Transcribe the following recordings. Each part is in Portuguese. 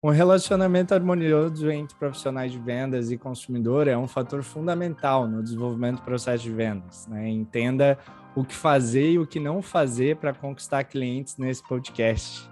Um relacionamento harmonioso entre profissionais de vendas e consumidor é um fator fundamental no desenvolvimento do processo de vendas, né? Entenda o que fazer e o que não fazer para conquistar clientes nesse podcast.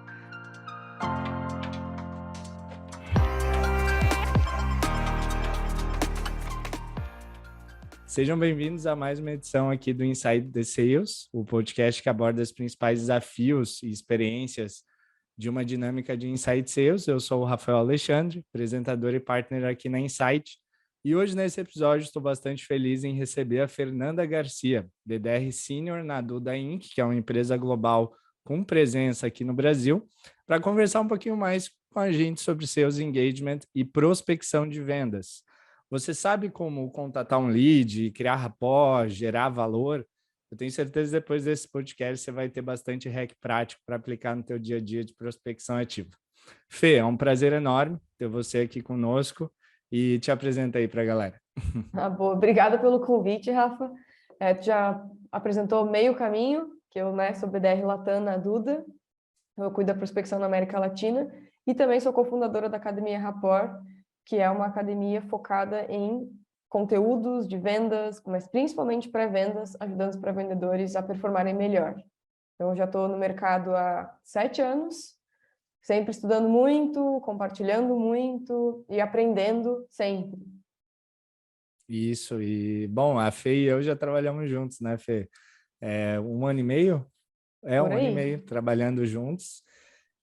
Sejam bem-vindos a mais uma edição aqui do Inside the Sales, o podcast que aborda os principais desafios e experiências de uma dinâmica de Inside Sales. Eu sou o Rafael Alexandre, apresentador e partner aqui na Insight. E hoje, nesse episódio, estou bastante feliz em receber a Fernanda Garcia, DDR Senior na Duda Inc., que é uma empresa global com presença aqui no Brasil, para conversar um pouquinho mais com a gente sobre Sales Engagement e prospecção de vendas. Você sabe como contatar um lead, criar rapport, gerar valor? Eu tenho certeza que depois desse podcast você vai ter bastante hack prático para aplicar no teu dia a dia de prospecção ativa. Fê, é um prazer enorme ter você aqui conosco e te apresenta aí para a galera. Boa. Obrigada pelo convite, Rafa. Tu já apresentou meio caminho, que eu sou BDR Latam na Duda, eu cuido da prospecção na América Latina e também sou cofundadora da Academia Rapport, que é uma academia focada em conteúdos de vendas, mas principalmente pré-vendas, ajudando os pré-vendedores a performarem melhor. Então, eu já estou no mercado há 7 anos, sempre estudando muito, compartilhando muito e aprendendo sempre. Isso, e bom, a Fê e eu já trabalhamos juntos, né, Fê? 1 ano e meio? Por 1 ano e meio trabalhando juntos.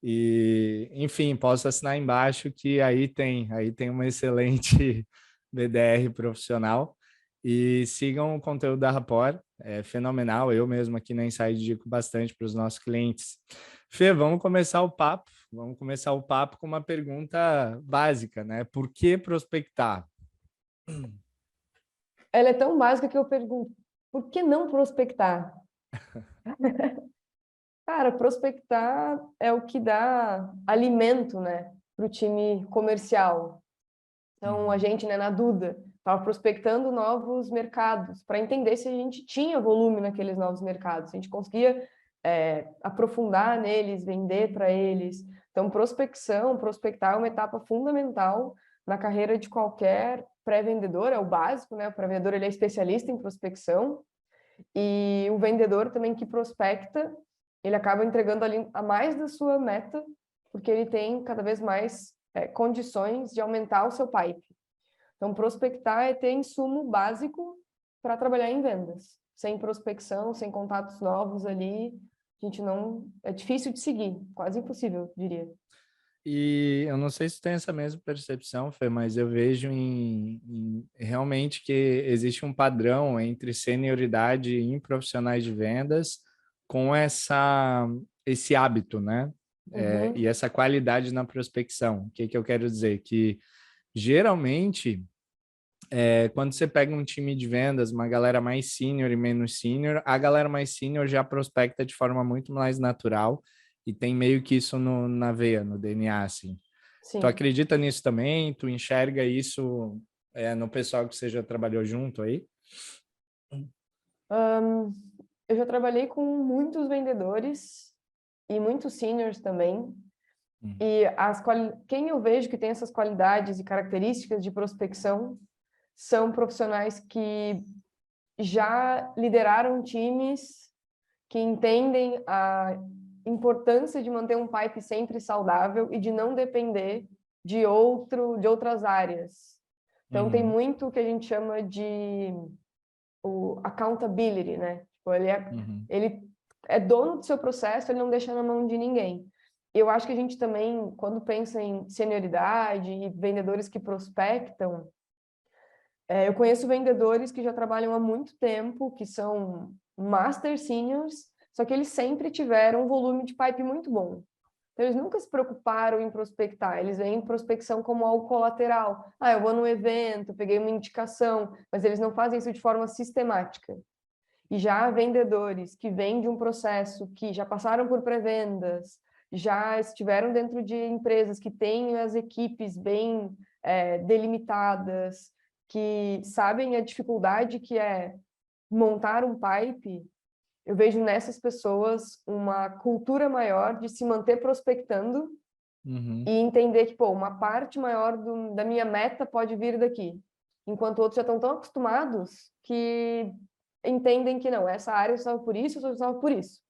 E, enfim, posso assinar embaixo que aí tem uma excelente BDR profissional. E sigam o conteúdo da Rapport, é fenomenal. Eu mesmo aqui na Insight digo bastante para os nossos clientes. Fê, vamos começar o papo. Vamos começar o papo com uma pergunta básica, né? Por que prospectar? Ela é tão básica que eu pergunto, por que não prospectar? Cara, prospectar é o que dá alimento, né, para o time comercial. Então, a gente, na Duda, estava prospectando novos mercados para entender se a gente tinha volume naqueles novos mercados, se a gente conseguia aprofundar neles, vender para eles. Então, prospectar é uma etapa fundamental na carreira de qualquer pré-vendedor, é o básico, né? O pré-vendedor ele é especialista em prospecção e o vendedor também que prospecta, ele acaba entregando ali a mais da sua meta, porque ele tem cada vez mais condições de aumentar o seu pipe. Então, prospectar é ter insumo básico para trabalhar em vendas. Sem prospecção, sem contatos novos ali, a gente não... É difícil de seguir, quase impossível, diria. E eu não sei se tem essa mesma percepção, Fê, mas eu vejo realmente que existe um padrão entre senioridade em profissionais de vendas com esse hábito, né? E essa qualidade na prospecção. O que que eu quero dizer? Que geralmente, quando você pega um time de vendas, uma galera mais sênior e menos sênior, a galera mais sênior já prospecta de forma muito mais natural e tem meio que isso na veia, no DNA, assim. Sim. Tu acredita nisso também? Tu enxerga isso no pessoal que você já trabalhou junto aí? Eu já trabalhei com muitos vendedores e muitos seniors também. E quem eu vejo que tem essas qualidades e características de prospecção são profissionais que já lideraram times, que entendem a importância de manter um pipe sempre saudável e de não depender de outras áreas. Então, tem muito o que a gente chama de o accountability, né? Tipo, ele é dono do seu processo, ele não deixa na mão de ninguém. Eu acho que a gente também, quando pensa em senioridade e vendedores que prospectam, eu conheço vendedores que já trabalham há muito tempo, que são master seniors, só que eles sempre tiveram um volume de pipe muito bom. Então, eles nunca se preocuparam em prospectar, eles veem prospecção como algo colateral. Eu vou num evento, peguei uma indicação, mas eles não fazem isso de forma sistemática. E já há vendedores que vêm de um processo, que já passaram por pré-vendas, já estiveram dentro de empresas que têm as equipes bem delimitadas, que sabem a dificuldade que é montar um pipe. Eu vejo nessas pessoas uma cultura maior de se manter prospectando E entender que, pô, uma parte maior da minha meta pode vir daqui. Enquanto outros já estão tão acostumados que entendem que não, essa área eu precisava por isso, eu só precisava por isso.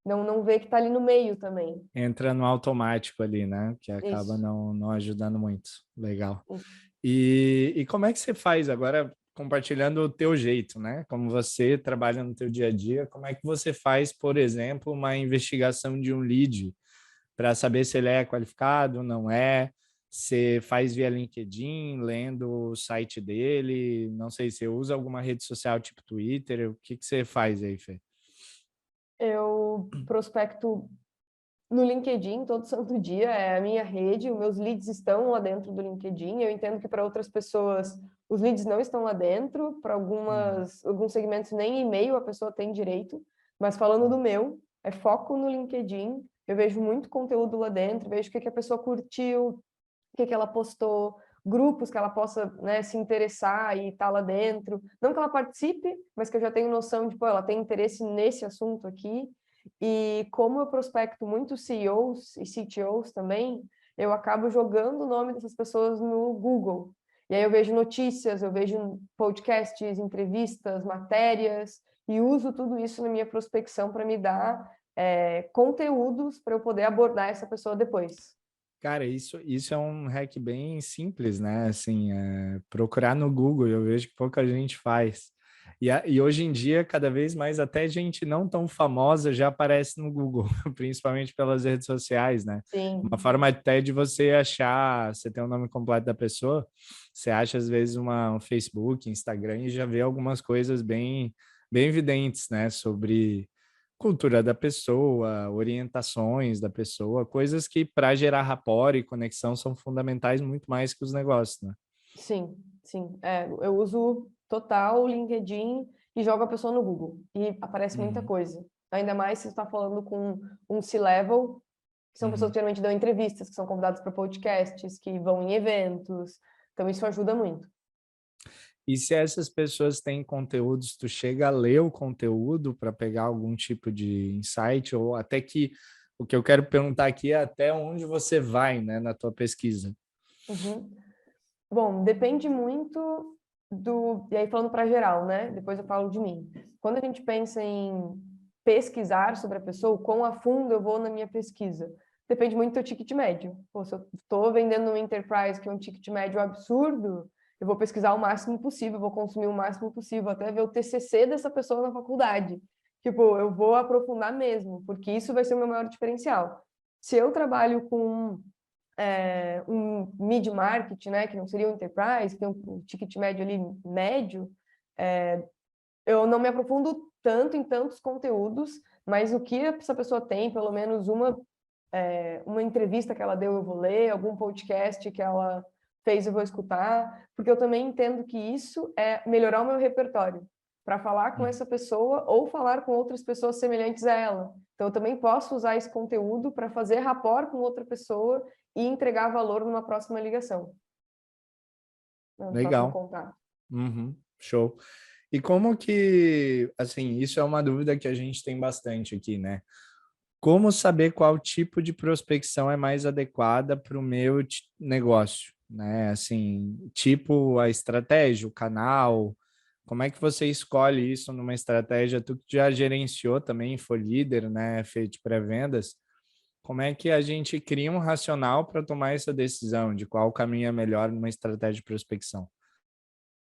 Não vê que está ali no meio também. Entra no automático ali, né? Que acaba Isso. não ajudando muito. Legal. Isso. E como é que você faz agora, compartilhando o teu jeito, né? Como você trabalha no teu dia a dia, como é que você faz, por exemplo, uma investigação de um lead para saber se ele é qualificado, não é? Você faz via LinkedIn, lendo o site dele, não sei, se você usa alguma rede social tipo Twitter, o que você faz aí, Fê? Eu prospecto no LinkedIn todo santo dia, é a minha rede, os meus leads estão lá dentro do LinkedIn. Eu entendo que para outras pessoas os leads não estão lá dentro, para alguns segmentos nem e-mail a pessoa tem direito, mas falando do meu, é foco no LinkedIn. Eu vejo muito conteúdo lá dentro, vejo o que a pessoa curtiu, o que ela postou, grupos que ela possa, né, se interessar e estar lá dentro. Não que ela participe, mas que eu já tenho noção de, pô, ela tem interesse nesse assunto aqui. E como eu prospecto muitos CEOs e CTOs também, eu acabo jogando o nome dessas pessoas no Google. E aí eu vejo notícias, eu vejo podcasts, entrevistas, matérias, e uso tudo isso na minha prospecção para me dar conteúdos para eu poder abordar essa pessoa depois. Cara, isso é um hack bem simples, né? Assim, procurar no Google, eu vejo que pouca gente faz. E hoje em dia, cada vez mais, até gente não tão famosa já aparece no Google, principalmente pelas redes sociais, né? Uma Sim, forma até de você achar, você tem o nome completo da pessoa, você acha às vezes um Facebook, Instagram e já vê algumas coisas bem evidentes, né? Sobre cultura da pessoa, orientações da pessoa, coisas que para gerar rapport e conexão são fundamentais muito mais que os negócios, né? sim, sim. Eu uso total o LinkedIn e jogo a pessoa no Google. E aparece muita Uhum, coisa. Ainda mais se você está falando com um C-level, que são pessoas uhum. que geralmente dão entrevistas, que são convidados para podcasts, que vão em eventos. Então, isso ajuda muito. E se essas pessoas têm conteúdos, tu chega a ler o conteúdo para pegar algum tipo de insight, ou até que o que eu quero perguntar aqui é até onde você vai, né, na tua pesquisa. Uhum. Bom, depende muito do. E aí, falando para geral, né? Depois eu falo de mim. Quando a gente pensa em pesquisar sobre a pessoa, o quão a fundo eu vou na minha pesquisa? Depende muito do ticket médio. Pô, se eu estou vendendo um enterprise que é um ticket médio absurdo, eu vou pesquisar o máximo possível, vou consumir o máximo possível, até ver o TCC dessa pessoa na faculdade. Tipo, eu vou aprofundar mesmo, porque isso vai ser o meu maior diferencial. Se eu trabalho com um mid-market, né, que não seria um enterprise, que tem um ticket médio ali médio, eu não me aprofundo tanto em tantos conteúdos, mas o que essa pessoa tem, pelo menos uma entrevista que ela deu, eu vou ler, algum podcast que ela fez, eu vou escutar, porque eu também entendo que isso é melhorar o meu repertório, para falar com Uhum. essa pessoa ou falar com outras pessoas semelhantes a ela. Então, eu também posso usar esse conteúdo para fazer rapport com outra pessoa e entregar valor numa próxima ligação, no próximo Legal. contato. Uhum. Show. E como que, assim, isso é uma dúvida que a gente tem bastante aqui, né? Como saber qual tipo de prospecção é mais adequada para o meu negócio, né? Assim, tipo a estratégia, o canal, como é que você escolhe isso numa estratégia? Tu que já gerenciou também, foi líder, né? Fez de pré-vendas. Como é que a gente cria um racional para tomar essa decisão de qual caminho é melhor numa estratégia de prospecção?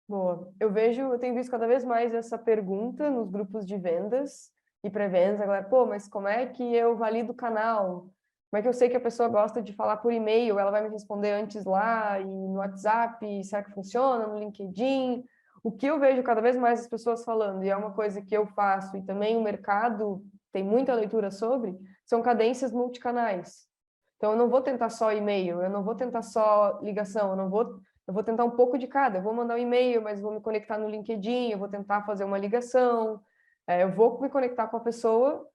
Boa. Eu tenho visto cada vez mais essa pergunta nos grupos de vendas e pré-vendas. A galera, pô, mas como é que eu valido o canal? Como é que eu sei que a pessoa gosta de falar por e-mail? Ela vai me responder antes lá e no WhatsApp? Será que funciona? No LinkedIn? O que eu vejo cada vez mais as pessoas falando, e é uma coisa que eu faço, e também o mercado tem muita leitura sobre, são cadências multicanais. Então, eu não vou tentar só e-mail, eu não vou tentar só ligação, eu vou tentar um pouco de cada. Eu vou mandar um e-mail, mas vou me conectar no LinkedIn, eu vou tentar fazer uma ligação, eu vou me conectar com a pessoa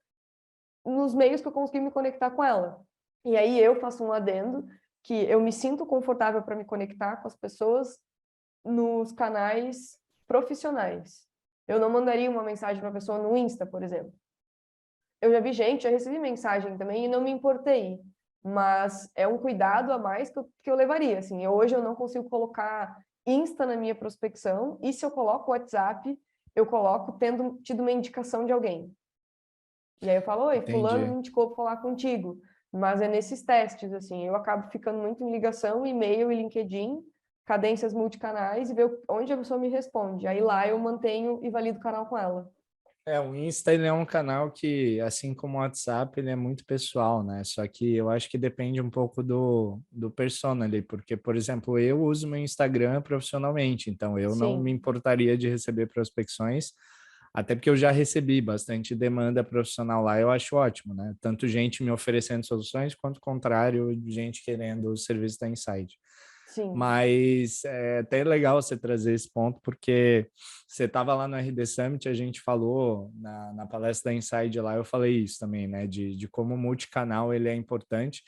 nos meios que eu conseguir me conectar com ela. E aí eu faço um adendo que eu me sinto confortável para me conectar com as pessoas nos canais profissionais. Eu não mandaria uma mensagem para a pessoa no Insta, por exemplo. Eu já vi gente, já recebi mensagem também e não me importei. mas é um cuidado a mais que eu levaria, assim. Hoje eu não consigo colocar Insta na minha prospecção, e se eu coloco WhatsApp, eu coloco tendo tido uma indicação de alguém. E aí eu falo, oi, fulano Entendi. me indicou para falar contigo. Mas é nesses testes, assim, eu acabo ficando muito em ligação, e-mail e LinkedIn, cadências multicanais, e ver onde a pessoa me responde. Aí lá eu mantenho e valido o canal com ela. O Insta, ele é um canal que, assim como o WhatsApp, ele é muito pessoal, né? Só que eu acho que depende um pouco do persona ali, porque, por exemplo, eu uso meu Instagram profissionalmente, então eu não me Sim, importaria de receber prospecções, até porque eu já recebi bastante demanda profissional lá, eu acho ótimo, né? Tanto gente me oferecendo soluções, quanto o contrário, gente querendo o serviço da Insight. sim. Mas é até legal você trazer esse ponto, porque você estava lá no RD Summit, a gente falou na palestra da Inside lá, eu falei isso também, né? De como o multicanal ele é importante.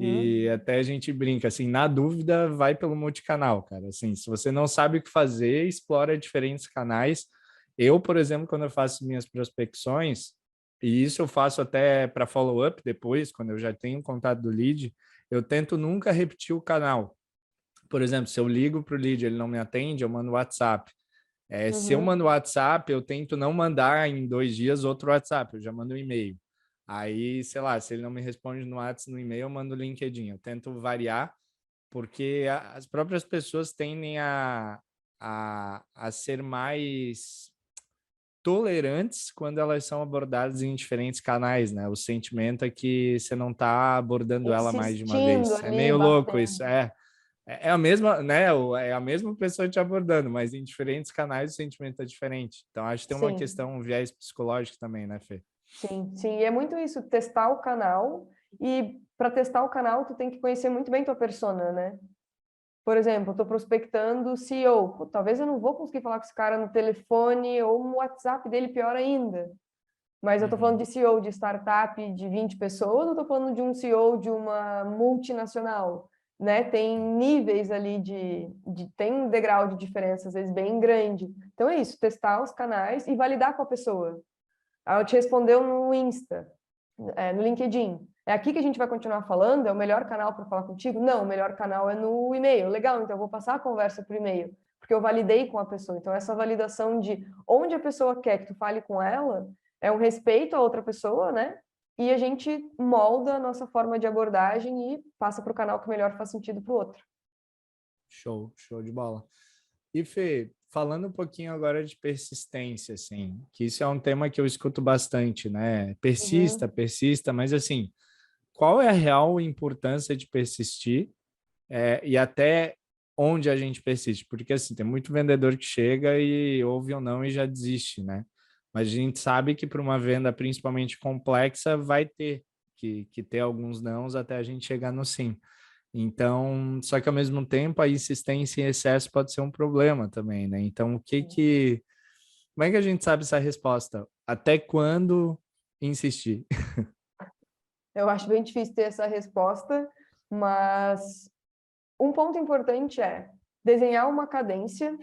E Uhum. até a gente brinca, assim, na dúvida, vai pelo multicanal, cara. Assim, se você não sabe o que fazer, explora diferentes canais. Eu, por exemplo, quando eu faço minhas prospecções, e isso eu faço até para follow-up depois, quando eu já tenho contato do lead, eu tento nunca repetir o canal. Por exemplo, se eu ligo para o lead e ele não me atende, eu mando WhatsApp. Se eu Uhum. mando WhatsApp, eu tento não mandar em 2 dias outro WhatsApp, eu já mando um e-mail. Aí, sei lá, se ele não me responde no WhatsApp, no e-mail, eu mando o LinkedIn. Eu tento variar, porque as próprias pessoas tendem a ser mais tolerantes quando elas são abordadas em diferentes canais, né? O sentimento é que você não está abordando ela mais de uma Insistindo vez. É ali, meio louco batendo. isso, é a mesma, né? É a mesma pessoa te abordando, mas em diferentes canais o sentimento é diferente. Então, acho que tem uma Sim, questão, um viés psicológico também, né, Fê? sim, sim. E é muito isso, testar o canal. E para testar o canal, tu tem que conhecer muito bem tua persona, né? Por exemplo, eu estou prospectando o CEO. Pô, talvez eu não vou conseguir falar com esse cara no telefone ou no WhatsApp dele, pior ainda. Mas eu estou falando Uhum. de CEO de startup de 20 pessoas, ou estou falando de um CEO de uma multinacional, né? Tem níveis ali tem um degrau de diferença, às vezes, bem grande. Então é isso, testar os canais e validar com a pessoa. Ela te respondeu no Insta, no LinkedIn. É aqui que a gente vai continuar falando? É o melhor canal para falar contigo? Não, o melhor canal é no e-mail. Legal, então eu vou passar a conversa por e-mail, porque eu validei com a pessoa. Então, essa validação de onde a pessoa quer que tu fale com ela é um respeito à outra pessoa, né? E a gente molda a nossa forma de abordagem e passa para o canal que melhor faz sentido para o outro. Show, show de bola. E Fê, falando um pouquinho agora de persistência, assim, que isso é um tema que eu escuto bastante, né? Persista, Uhum. persista, mas assim, qual é a real importância de persistir e até onde a gente persiste? Porque assim, tem muito vendedor que chega e ouve ou não e já desiste, né? Mas a gente sabe que para uma venda principalmente complexa vai ter que ter alguns nãos até a gente chegar no sim. Então, só que ao mesmo tempo a insistência em excesso pode ser um problema também, né? Então, como é que a gente sabe essa resposta? Até quando insistir? Eu acho bem difícil ter essa resposta, mas um ponto importante é desenhar uma cadência,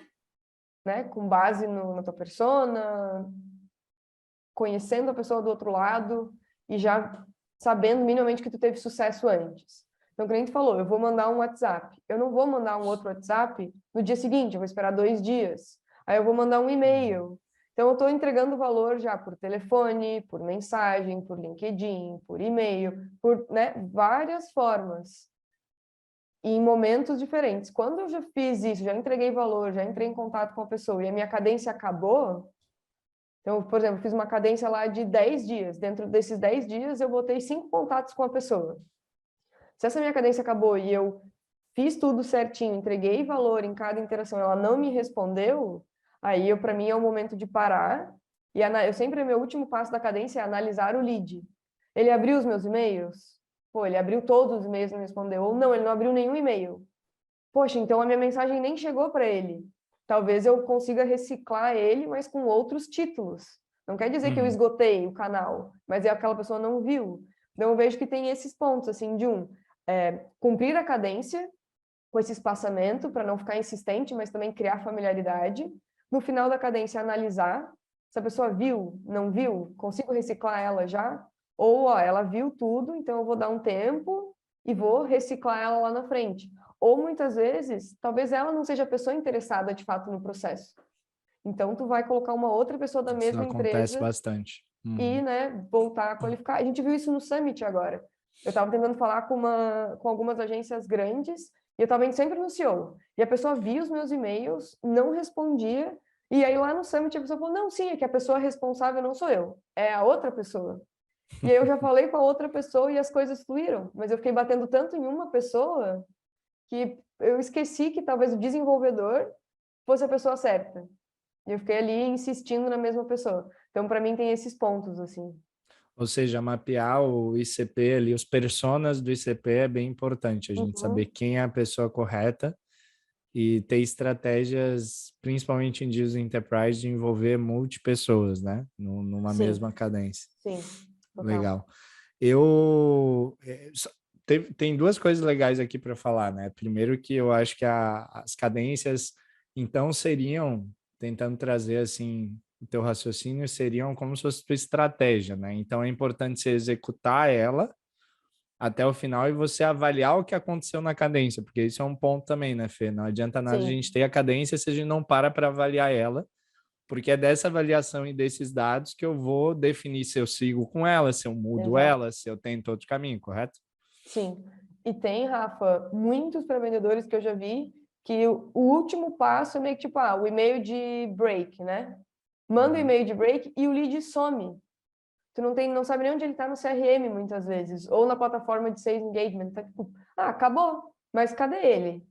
né, com base na tua persona, conhecendo a pessoa do outro lado e já sabendo minimamente que tu teve sucesso antes. Então, o cliente falou, eu vou mandar um WhatsApp. Eu não vou mandar um outro WhatsApp no dia seguinte, eu vou esperar 2 dias. Aí eu vou mandar um e-mail. Então, eu estou entregando valor já por telefone, por mensagem, por LinkedIn, por e-mail, por, né, várias formas e em momentos diferentes. Quando eu já fiz isso, já entreguei valor, já entrei em contato com a pessoa e a minha cadência acabou, então, por exemplo, fiz uma cadência lá de 10 dias. Dentro desses 10 dias, eu botei 5 contatos com a pessoa. Se essa minha cadência acabou e eu fiz tudo certinho, entreguei valor em cada interação, ela não me respondeu, aí para mim é o momento de parar e eu sempre meu último passo da cadência é analisar o lead. Ele abriu os meus e-mails? Pô, ele abriu todos os e-mails e não respondeu. Ou não, ele não abriu nenhum e-mail. Poxa, então a minha mensagem nem chegou para ele. Talvez eu consiga reciclar ele, mas com outros títulos. Não quer dizer que eu Uhum. esgotei o canal, mas é aquela pessoa não viu. Então eu vejo que tem esses pontos, assim, cumprir a cadência com esse espaçamento para não ficar insistente, mas também criar familiaridade. No final da cadência, analisar se a pessoa viu, não viu, consigo reciclar ela já? Ou, ó, ela viu tudo, então eu vou dar um tempo e vou reciclar ela lá na frente. Ou muitas vezes, talvez ela não seja a pessoa interessada de fato no processo. Então, tu vai colocar uma outra pessoa da Isso mesma acontece empresa bastante. e, né, voltar a qualificar. A gente viu isso no Summit agora. Eu estava tentando falar com algumas agências grandes e eu estava indo sempre no CEO. E a pessoa via os meus e-mails, não respondia. E aí lá no Summit a pessoa falou, não, sim, é que a pessoa responsável não sou eu, é a outra pessoa. E aí eu já falei com a outra pessoa e as coisas fluíram. Mas eu fiquei batendo tanto em uma pessoa que eu esqueci que talvez o desenvolvedor fosse a pessoa certa. E eu fiquei ali insistindo na mesma pessoa. Então, para mim, tem esses pontos, assim. Ou seja, mapear o ICP ali, os personas do ICP é bem importante, a gente saber Uhum. quem é a pessoa correta e ter estratégias, principalmente em deals enterprise, de envolver multi-pessoas, né? Numa Sim, mesma cadência. sim, total. Legal. Tem duas coisas legais aqui para falar, né? Primeiro que eu acho que as cadências, então, seriam, tentando trazer assim, o teu raciocínio, seriam como se fosse tua estratégia, né? Então, é importante você executar ela até o final e você avaliar o que aconteceu na cadência, porque isso é um ponto também, né, Fê? Não adianta nada a gente Sim, ter a cadência se a gente não para avaliar ela, porque é dessa avaliação e desses dados que eu vou definir se eu sigo com ela, se eu mudo exato. ela, se eu tento outro caminho, correto? Sim. E tem, Rafa, muitos para vendedores que eu já vi que o último passo é meio que tipo, o e-mail de break, né? Manda o Uhum. e-mail de break e o lead some. Tu não sabe nem onde ele está no CRM muitas vezes, ou na plataforma de sales engagement. Tá tipo, acabou, mas cadê ele?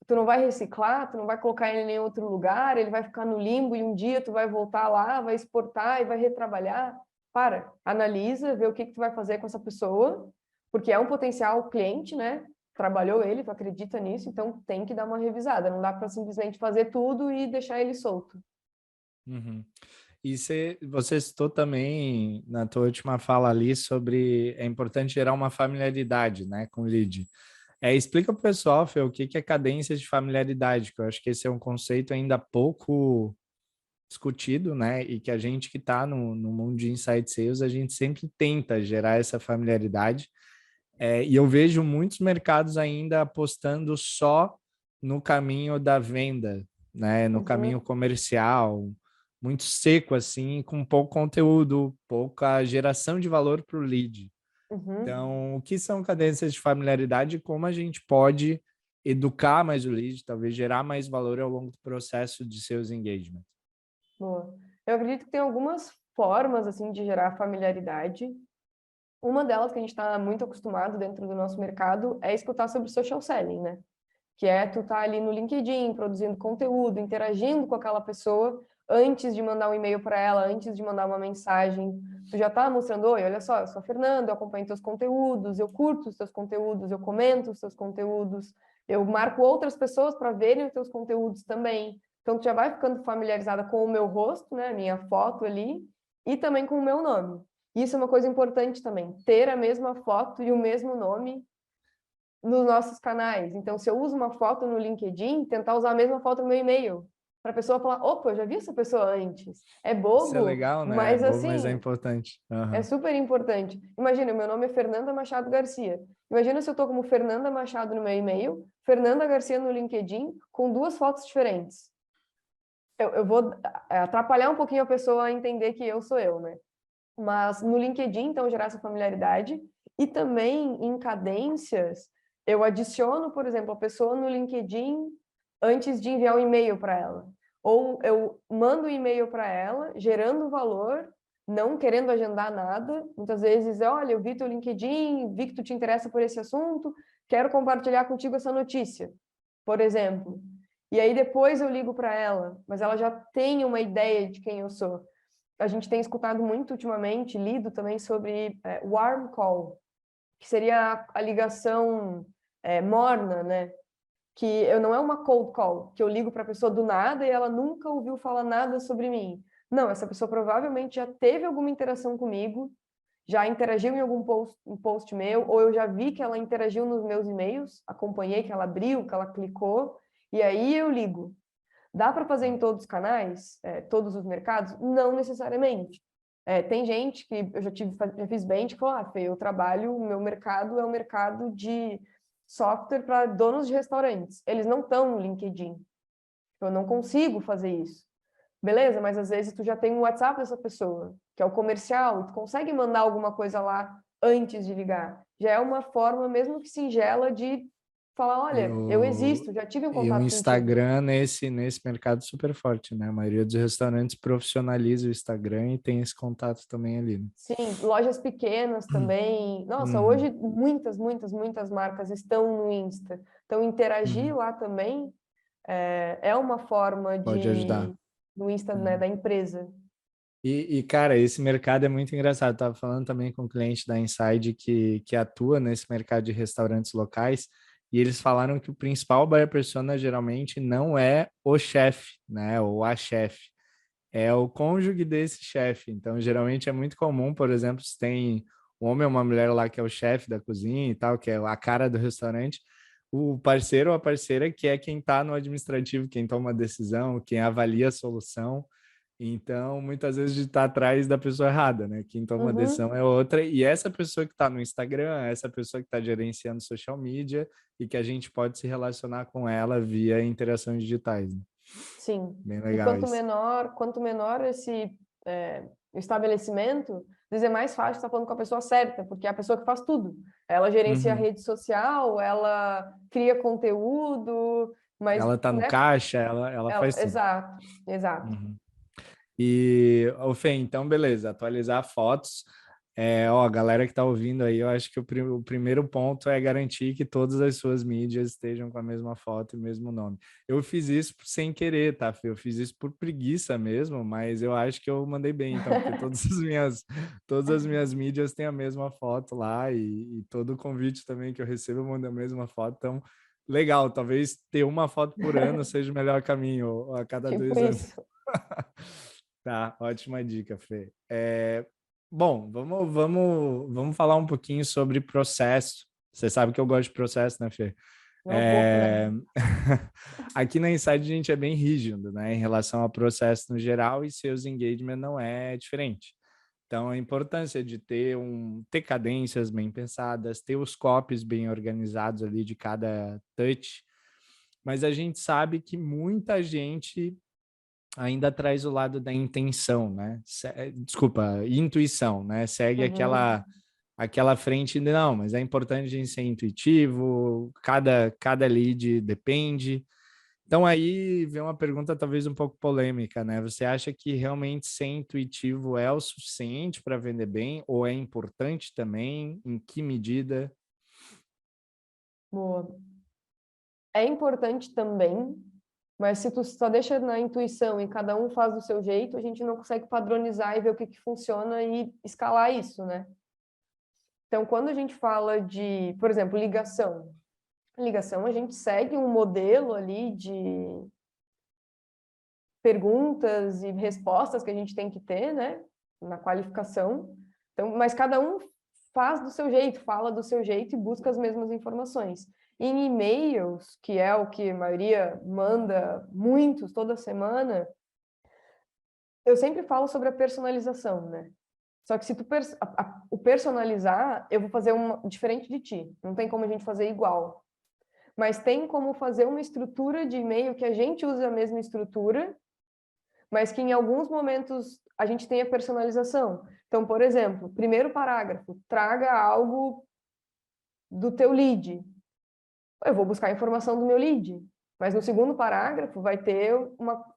Tu não vai reciclar, tu não vai colocar ele em nenhum outro lugar, ele vai ficar no limbo e um dia tu vai voltar lá, vai exportar e vai retrabalhar. Para, analisa, vê o que que tu vai fazer com essa pessoa, porque é um potencial cliente, né? Trabalhou ele, tu acredita nisso, então tem que dar uma revisada. Não dá para simplesmente fazer tudo e deixar ele solto. Uhum. E você citou também na tua última fala ali sobre é importante gerar uma familiaridade, né, com o lead. Explica para o pessoal, Fê, o que que é cadência de familiaridade, que eu acho que esse é um conceito ainda pouco discutido, né? E que a gente que está no mundo de inside sales, a gente sempre tenta gerar essa familiaridade. E eu vejo muitos mercados ainda apostando só no caminho da venda, né? No caminho Uhum, comercial, muito seco assim, com pouco conteúdo, pouca geração de valor para o lead. uhum. Então, o que são cadências de familiaridade e como a gente pode educar mais o lead, talvez gerar mais valor ao longo do processo de seus engagement? Boa. Eu acredito que tem algumas formas assim de gerar familiaridade. Uma delas que a gente está muito acostumado dentro do nosso mercado é escutar sobre social selling, né? Que é tu tá ali no LinkedIn, produzindo conteúdo, interagindo com aquela pessoa antes de mandar um e-mail para ela, antes de mandar uma mensagem. Tu já tá mostrando, oi, olha só, eu sou a Fernanda, eu acompanho teus conteúdos, eu curto os teus conteúdos, eu comento os teus conteúdos, eu marco outras pessoas para verem os teus conteúdos também. Então tu já vai ficando familiarizada com o meu rosto, né, minha foto ali, e também com o meu nome. Isso é uma coisa importante também, ter a mesma foto e o mesmo nome nos nossos canais. Então, se eu uso uma foto no LinkedIn, tentar usar a mesma foto no meu e-mail, para a pessoa falar, opa, eu já vi essa pessoa antes. É Isso é bobo, legal, né? É mas bobo, mas é assim, importante. é Aham. super importante. Imagina, meu nome é Fernanda Machado Garcia. Imagina se eu estou como Fernanda Machado no meu e-mail, Fernanda Garcia no LinkedIn, com duas fotos diferentes. Eu vou atrapalhar um pouquinho a pessoa a entender que eu sou eu, né? Mas no LinkedIn, então, gerar essa familiaridade. E também em cadências, eu adiciono, por exemplo, a pessoa no LinkedIn antes de enviar um e-mail para ela. Ou eu mando um e-mail para ela, gerando valor, não querendo agendar nada. Muitas vezes, olha, eu vi teu LinkedIn, vi que tu te interessa por esse assunto, quero compartilhar contigo essa notícia, por exemplo. E aí depois eu ligo para ela, mas ela já tem uma ideia de quem eu sou. A gente tem escutado muito ultimamente, lido também sobre warm call, que seria a ligação morna, né? Que eu não é uma cold call, que eu ligo para a pessoa do nada e ela nunca ouviu falar nada sobre mim. Não, essa pessoa provavelmente já teve alguma interação comigo, já interagiu em algum post meu, ou eu já vi que ela interagiu nos meus e-mails, acompanhei que ela abriu, que ela clicou, e aí eu ligo. Dá para fazer em todos os canais, todos os mercados? Não necessariamente. Tem gente que eu já fiz bench que falou, Fê, o meu mercado é o mercado de software para donos de restaurantes. Eles não estão no LinkedIn. Eu não consigo fazer isso. Beleza, mas às vezes tu já tem o WhatsApp dessa pessoa, que é o comercial, e tu consegue mandar alguma coisa lá antes de ligar. Já é uma forma, mesmo que singela, de falar, olha, eu existo, já tive um E o contato contigo. Instagram nesse mercado super forte, né? A maioria dos restaurantes profissionaliza o Instagram e tem esse contato também ali, né? Sim, lojas pequenas também. Nossa, Uhum, hoje muitas marcas estão no Insta. Então, interagir uhum. lá também é uma forma Pode ajudar. no Insta, né, Uhum. da empresa. Cara, esse mercado é muito engraçado. Estava falando também com um cliente da Inside que atua nesse mercado de restaurantes locais, e eles falaram que o principal buyer persona geralmente não é o chefe, né, ou a chefe, é o cônjuge desse chefe. Então, geralmente é muito comum, por exemplo, se tem um homem ou uma mulher lá que é o chefe da cozinha e tal, que é a cara do restaurante, o parceiro ou a parceira que é quem está no administrativo, quem toma a decisão, quem avalia a solução. Então, muitas vezes de estar atrás da pessoa errada, né? Quem toma a Uhum, decisão é outra, e essa pessoa que está no Instagram, essa pessoa que está gerenciando social media e que a gente pode se relacionar com ela via interações digitais, né? sim. Bem E legal isso. quanto menor esse estabelecimento, às vezes é mais fácil estar falando com a pessoa certa, porque é a pessoa que faz tudo. Ela gerencia a Uhum. rede social, ela cria conteúdo, mas, Ela está no né? caixa, ela faz tudo. Exato, exato. Uhum. E, ô Fê, então beleza, atualizar fotos. Ó, galera que tá ouvindo aí, eu acho que o primeiro ponto é garantir que todas as suas mídias estejam com a mesma foto e o mesmo nome. Eu fiz isso sem querer, tá, Fê? Eu fiz isso por preguiça mesmo, mas eu acho que eu mandei bem, então, porque todas as minhas mídias têm a mesma foto lá e todo convite também que eu recebo eu mando a mesma foto, então legal, talvez ter uma foto por ano seja o melhor caminho, ou a cada Tipo 2 anos. isso. Tá, ótima dica, Fê. Bom, vamos falar um pouquinho sobre processo. Você sabe que eu gosto de processo, né, Fê? Não é pouco, né? É, Aqui na Inside a gente é bem rígido, né, em relação ao processo no geral e seus engagement não é diferente. Então, a importância de ter cadências bem pensadas, ter os copies bem organizados ali de cada touch, mas a gente sabe que muita gente ainda traz o lado da intenção, né? Desculpa, intuição, né? Segue Uhum. aquela frente de não, mas é importante a gente ser intuitivo, cada lead depende. Então aí vem uma pergunta talvez um pouco polêmica, né? Você acha que realmente ser intuitivo é o suficiente para vender bem ou é importante também? Em que medida? Boa. É importante também, mas se tu só deixa na intuição e cada um faz do seu jeito, a gente não consegue padronizar e ver o que funciona e escalar isso, né? Então, quando a gente fala de, por exemplo, ligação a gente segue um modelo ali de perguntas e respostas que a gente tem que ter, né, na qualificação. Então, mas cada um faz do seu jeito, fala do seu jeito e busca as mesmas informações. Em e-mails, que é o que a maioria manda, muitos toda semana, eu sempre falo sobre a personalização, né? Só que se o personalizar, eu vou fazer diferente de ti. Não tem como a gente fazer igual. Mas tem como fazer uma estrutura de e-mail que a gente use a mesma estrutura, mas que em alguns momentos a gente tenha personalização. Então, por exemplo, primeiro parágrafo, traga algo do teu lead. Eu vou buscar a informação do meu lead. Mas no segundo parágrafo vai ter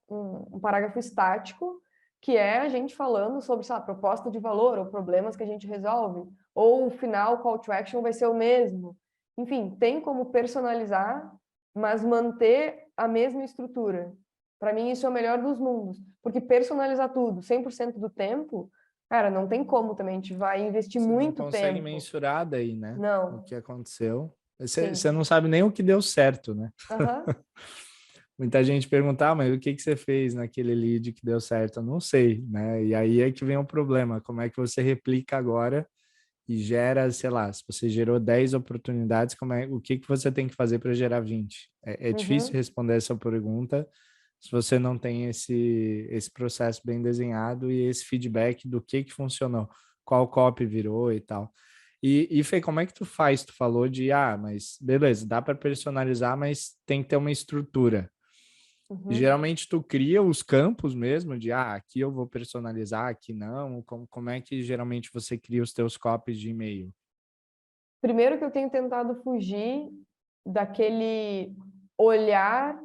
um parágrafo estático, que é a gente falando sobre, sei lá, proposta de valor ou problemas que a gente resolve. Ou o final, call to action vai ser o mesmo. Enfim, tem como personalizar, mas manter a mesma estrutura. Para mim, isso é o melhor dos mundos. Porque personalizar tudo 100% do tempo, cara, não tem como também. A gente vai investir Você não muito consegue tempo. mensurar daí, né? O Não, que aconteceu. Você sim. não sabe nem o que deu certo, né? Aham. Muita gente pergunta, mas o que que você fez naquele lead que deu certo? Eu não sei, né? E aí é que vem o problema. Como é que você replica agora e gera, sei lá, se você gerou 10 oportunidades, o que que você tem que fazer para gerar 20? É difícil Uhum. responder essa pergunta, se você não tem esse processo bem desenhado e esse feedback do que funcionou, qual copy virou e tal. E Fê, como é que tu faz? Tu falou de, mas beleza, dá para personalizar, mas tem que ter uma estrutura. Geralmente tu cria os campos mesmo de, aqui eu vou personalizar, aqui não. Como é que geralmente você cria os teus copies de e-mail? Primeiro que eu tenho tentado fugir daquele olhar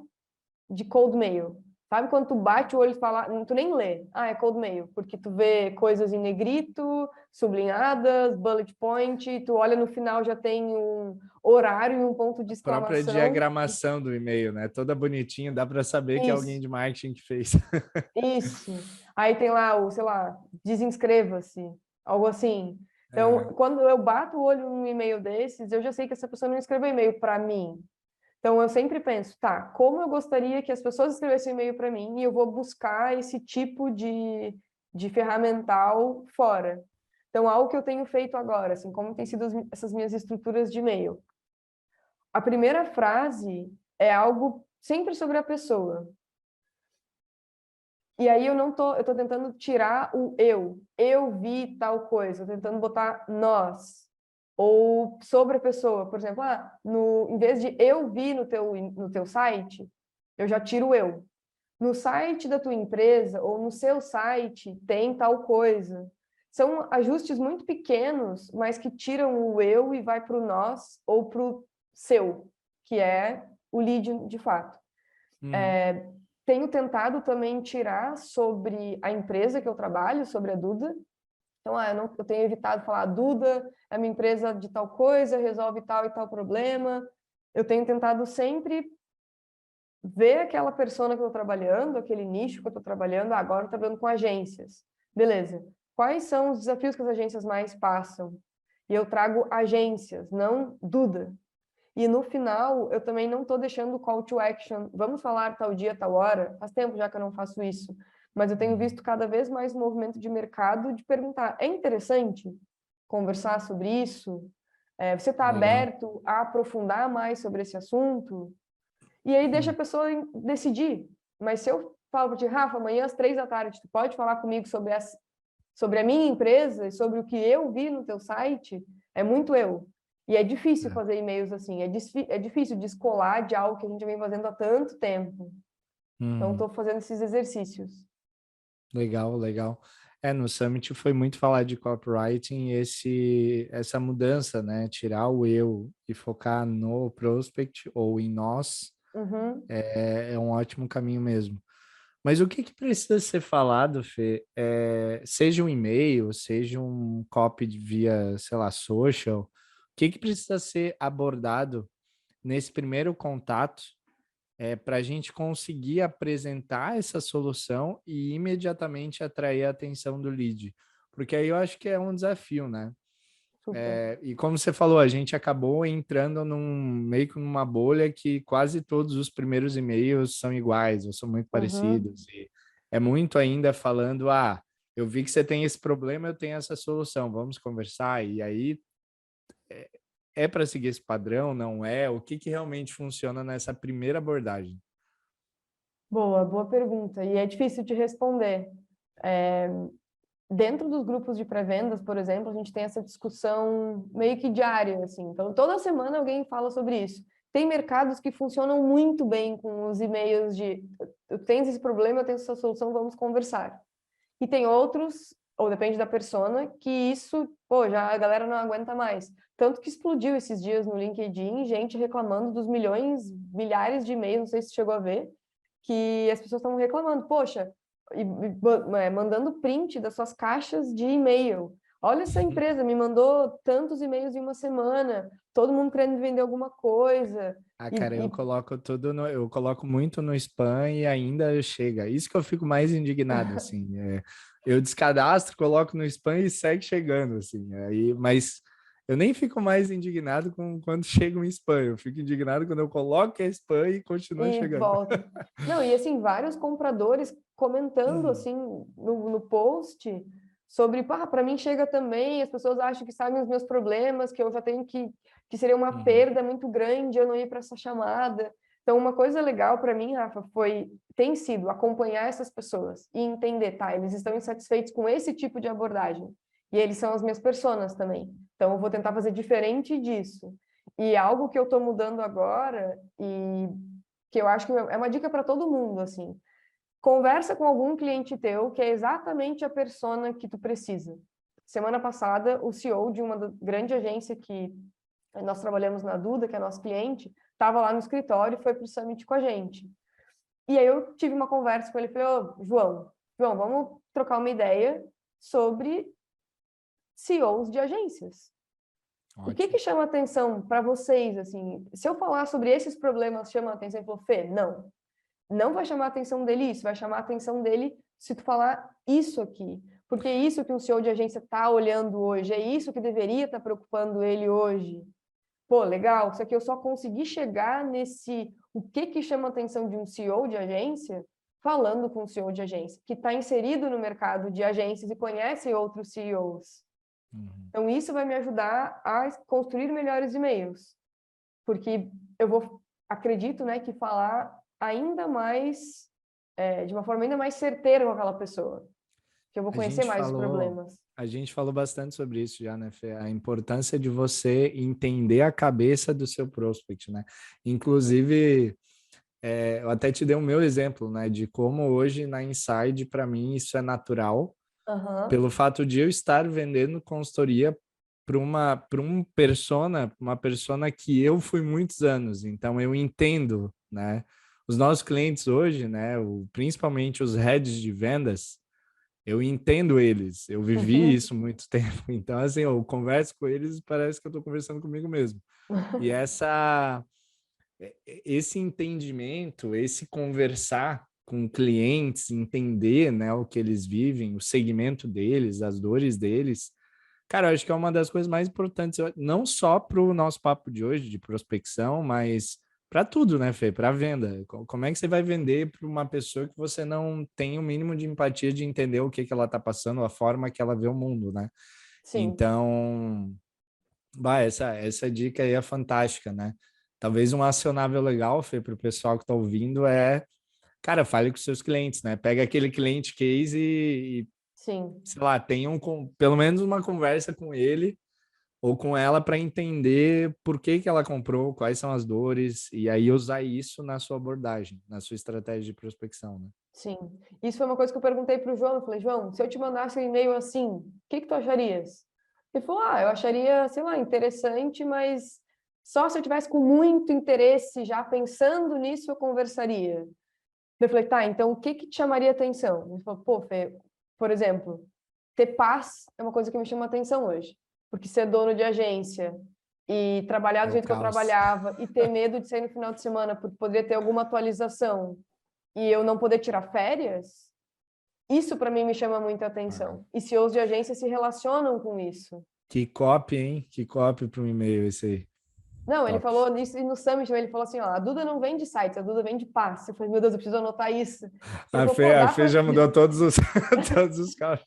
de cold mail. Sabe quando tu bate o olho e fala, tu nem lê, é cold mail, porque tu vê coisas em negrito, sublinhadas, bullet point, tu olha no final já tem um horário e um ponto de A própria exclamação. diagramação do e-mail, né? Toda bonitinha, dá para saber que é alguém Isso, de marketing que fez. isso. Aí tem lá o, sei lá, desinscreva-se, algo assim. Então, É. quando eu bato o olho num e-mail desses, eu já sei que essa pessoa não escreveu e-mail para mim. Então, eu sempre penso, tá, como eu gostaria que as pessoas escrevessem e-mail para mim e eu vou buscar esse tipo de ferramental fora. Então, algo que eu tenho feito agora, assim, como tem sido essas minhas estruturas de e-mail. A primeira frase é algo sempre sobre a pessoa. E aí eu tô tentando tirar o eu vi tal coisa, eu tô tentando botar nós, ou sobre a pessoa, por exemplo, em vez de eu vi no teu site, eu já tiro o eu. No site da tua empresa, ou no seu site, tem tal coisa. São ajustes muito pequenos, mas que tiram o eu e vai para o nós, ou para o seu, que é o lead de fato. Tenho tentado também tirar sobre a empresa que eu trabalho, sobre a Duda. Então, eu tenho evitado falar, Duda é minha empresa de tal coisa, resolve tal e tal problema. Eu tenho tentado sempre ver aquela persona que eu estou trabalhando, aquele nicho que eu estou trabalhando, agora eu estou trabalhando com agências. Beleza. Quais são os desafios que as agências mais passam? E eu trago agências, não Duda. E no final, eu também não estou deixando o call to action. Vamos falar tal dia, tal hora? Faz tempo já que eu não faço isso. Mas eu tenho visto cada vez mais movimento de mercado de perguntar, é interessante conversar sobre isso? Você está Legal. aberto a aprofundar mais sobre esse assunto? E aí deixa a pessoa decidir. Mas se eu falo para ti, Rafa, amanhã às 3 da tarde, tu pode falar comigo sobre a minha empresa e sobre o que eu vi no teu site, é muito eu. E é difícil fazer e-mails assim, é difícil descolar de algo que a gente vem fazendo há tanto tempo. Então, estou fazendo esses exercícios. Legal, legal. No Summit foi muito falar de copywriting e essa mudança, né? Tirar o eu e focar no prospect ou em nós Uhum. é um ótimo caminho mesmo. Mas o que precisa ser falado, Fê? Seja um e-mail, seja um copy via, sei lá, social, o que precisa ser abordado nesse primeiro contato para a gente conseguir apresentar essa solução e imediatamente atrair a atenção do lead? Porque aí eu acho que é um desafio, né? Super. E como você falou, a gente acabou entrando meio que numa bolha que quase todos os primeiros e-mails são iguais, ou são muito Uhum. parecidos. E é muito ainda falando, eu vi que você tem esse problema, eu tenho essa solução, vamos conversar. E aí, é para seguir esse padrão, não é? O que realmente funciona nessa primeira abordagem? Boa pergunta. E é difícil de responder. Dentro dos grupos de pré-vendas, por exemplo, a gente tem essa discussão meio que diária, assim. Então, toda semana alguém fala sobre isso. Tem mercados que funcionam muito bem com os e-mails de eu tenho esse problema, eu tenho essa solução, vamos conversar. E tem outros, ou depende da persona, que isso, já a galera não aguenta mais. Tanto que explodiu esses dias no LinkedIn, gente reclamando dos milhões, milhares de e-mails, não sei se chegou a ver, que as pessoas estavam reclamando, poxa, mandando print das suas caixas de e-mail. Olha essa empresa, me mandou tantos e-mails em uma semana, todo mundo querendo vender alguma coisa. Cara, eu coloco muito no spam e ainda chega. Isso que eu fico mais indignado, assim. Eu descadastro, coloco no spam e segue chegando, assim. Mas eu nem fico mais indignado quando chega um spam. Eu fico indignado quando eu coloco que é spam e continua E chegando. volta. Não, e assim, vários compradores comentando assim no post sobre, para mim chega também, as pessoas acham que sabem os meus problemas, que eu já tenho que seria uma perda muito grande eu não ir para essa chamada. Então, uma coisa legal para mim, Rafa, tem sido acompanhar essas pessoas e entender, tá, eles estão insatisfeitos com esse tipo de abordagem. E eles são as minhas personas também. Então, eu vou tentar fazer diferente disso. E algo que eu estou mudando agora, e que eu acho que é uma dica para todo mundo, assim. Conversa com algum cliente teu que é exatamente a persona que tu precisa. Semana passada, o CEO de uma grande agência que nós trabalhamos na Duda, que é nosso cliente, estava lá no escritório e foi para o Summit com a gente. E aí eu tive uma conversa com ele e falei, ô, João, vamos trocar uma ideia sobre CEOs de agências. Ótimo. O que chama atenção para vocês, assim? Se eu falar sobre esses problemas, chama atenção? Ele falou, Fê, não vai chamar a atenção dele isso, vai chamar a atenção dele se tu falar isso aqui. Porque é isso que um CEO de agência está olhando hoje, é isso que deveria estar preocupando ele hoje. Pô, legal, só que eu só consegui chegar nesse o que chama a atenção de um CEO de agência falando com um CEO de agência, que está inserido no mercado de agências e conhece outros CEOs. Então, isso vai me ajudar a construir melhores e-mails, porque acredito, né, que falar ainda mais, de uma forma ainda mais certeira com aquela pessoa, que eu vou conhecer mais os problemas. A gente falou bastante sobre isso já, né, Fê? A importância de você entender a cabeça do seu prospect, né? Inclusive, eu até te dei o meu exemplo, né, de como hoje na Inside, para mim, isso é natural, pelo fato de eu estar vendendo consultoria para uma persona que eu fui muitos anos, então eu entendo, né? Os nossos clientes hoje, né, principalmente os heads de vendas, eu entendo eles, eu vivi isso muito tempo, então assim, eu converso com eles, parece que eu estou conversando comigo mesmo. E esse entendimento, esse conversar com clientes, entender, né, o que eles vivem, o segmento deles, as dores deles, cara, eu acho que é uma das coisas mais importantes, não só para o nosso papo de hoje, de prospecção, mas para tudo, né, Fê? Para venda. Como é que você vai vender para uma pessoa que você não tem o mínimo de empatia de entender o que ela está passando, a forma que ela vê o mundo, né? Sim. Então, essa dica aí é fantástica, né? Talvez um acionável legal, Fê, para o pessoal que está ouvindo cara, fale com seus clientes, né? Pega aquele cliente case Sim. sei lá, tenham pelo menos uma conversa com ele ou com ela para entender por que ela comprou, quais são as dores, e aí usar isso na sua abordagem, na sua estratégia de prospecção, né? Sim. Isso foi uma coisa que eu perguntei para o João. Eu falei, João, se eu te mandasse um e-mail assim, o que tu acharias? Ele falou, eu acharia, sei lá, interessante, mas só se eu tivesse com muito interesse, já pensando nisso, eu conversaria. Eu falei, tá, então o que te chamaria atenção? Ele falou, pô, Fê, por exemplo, ter paz é uma coisa que me chama atenção hoje. Porque ser dono de agência e trabalhar do jeito que eu trabalhava e ter medo de sair no final de semana porque poderia ter alguma atualização e eu não poder tirar férias, isso para mim me chama muita atenção. E CEOs de agência se relacionam com isso. Que copy, hein? Que copy para um e-mail esse aí. Não, ele falou isso e no Summit, ele falou assim, ó, a Duda não vende sites, a Duda vende paz. Eu falei, meu Deus, eu preciso anotar isso. A Fê já mudou todos os, todos os carros.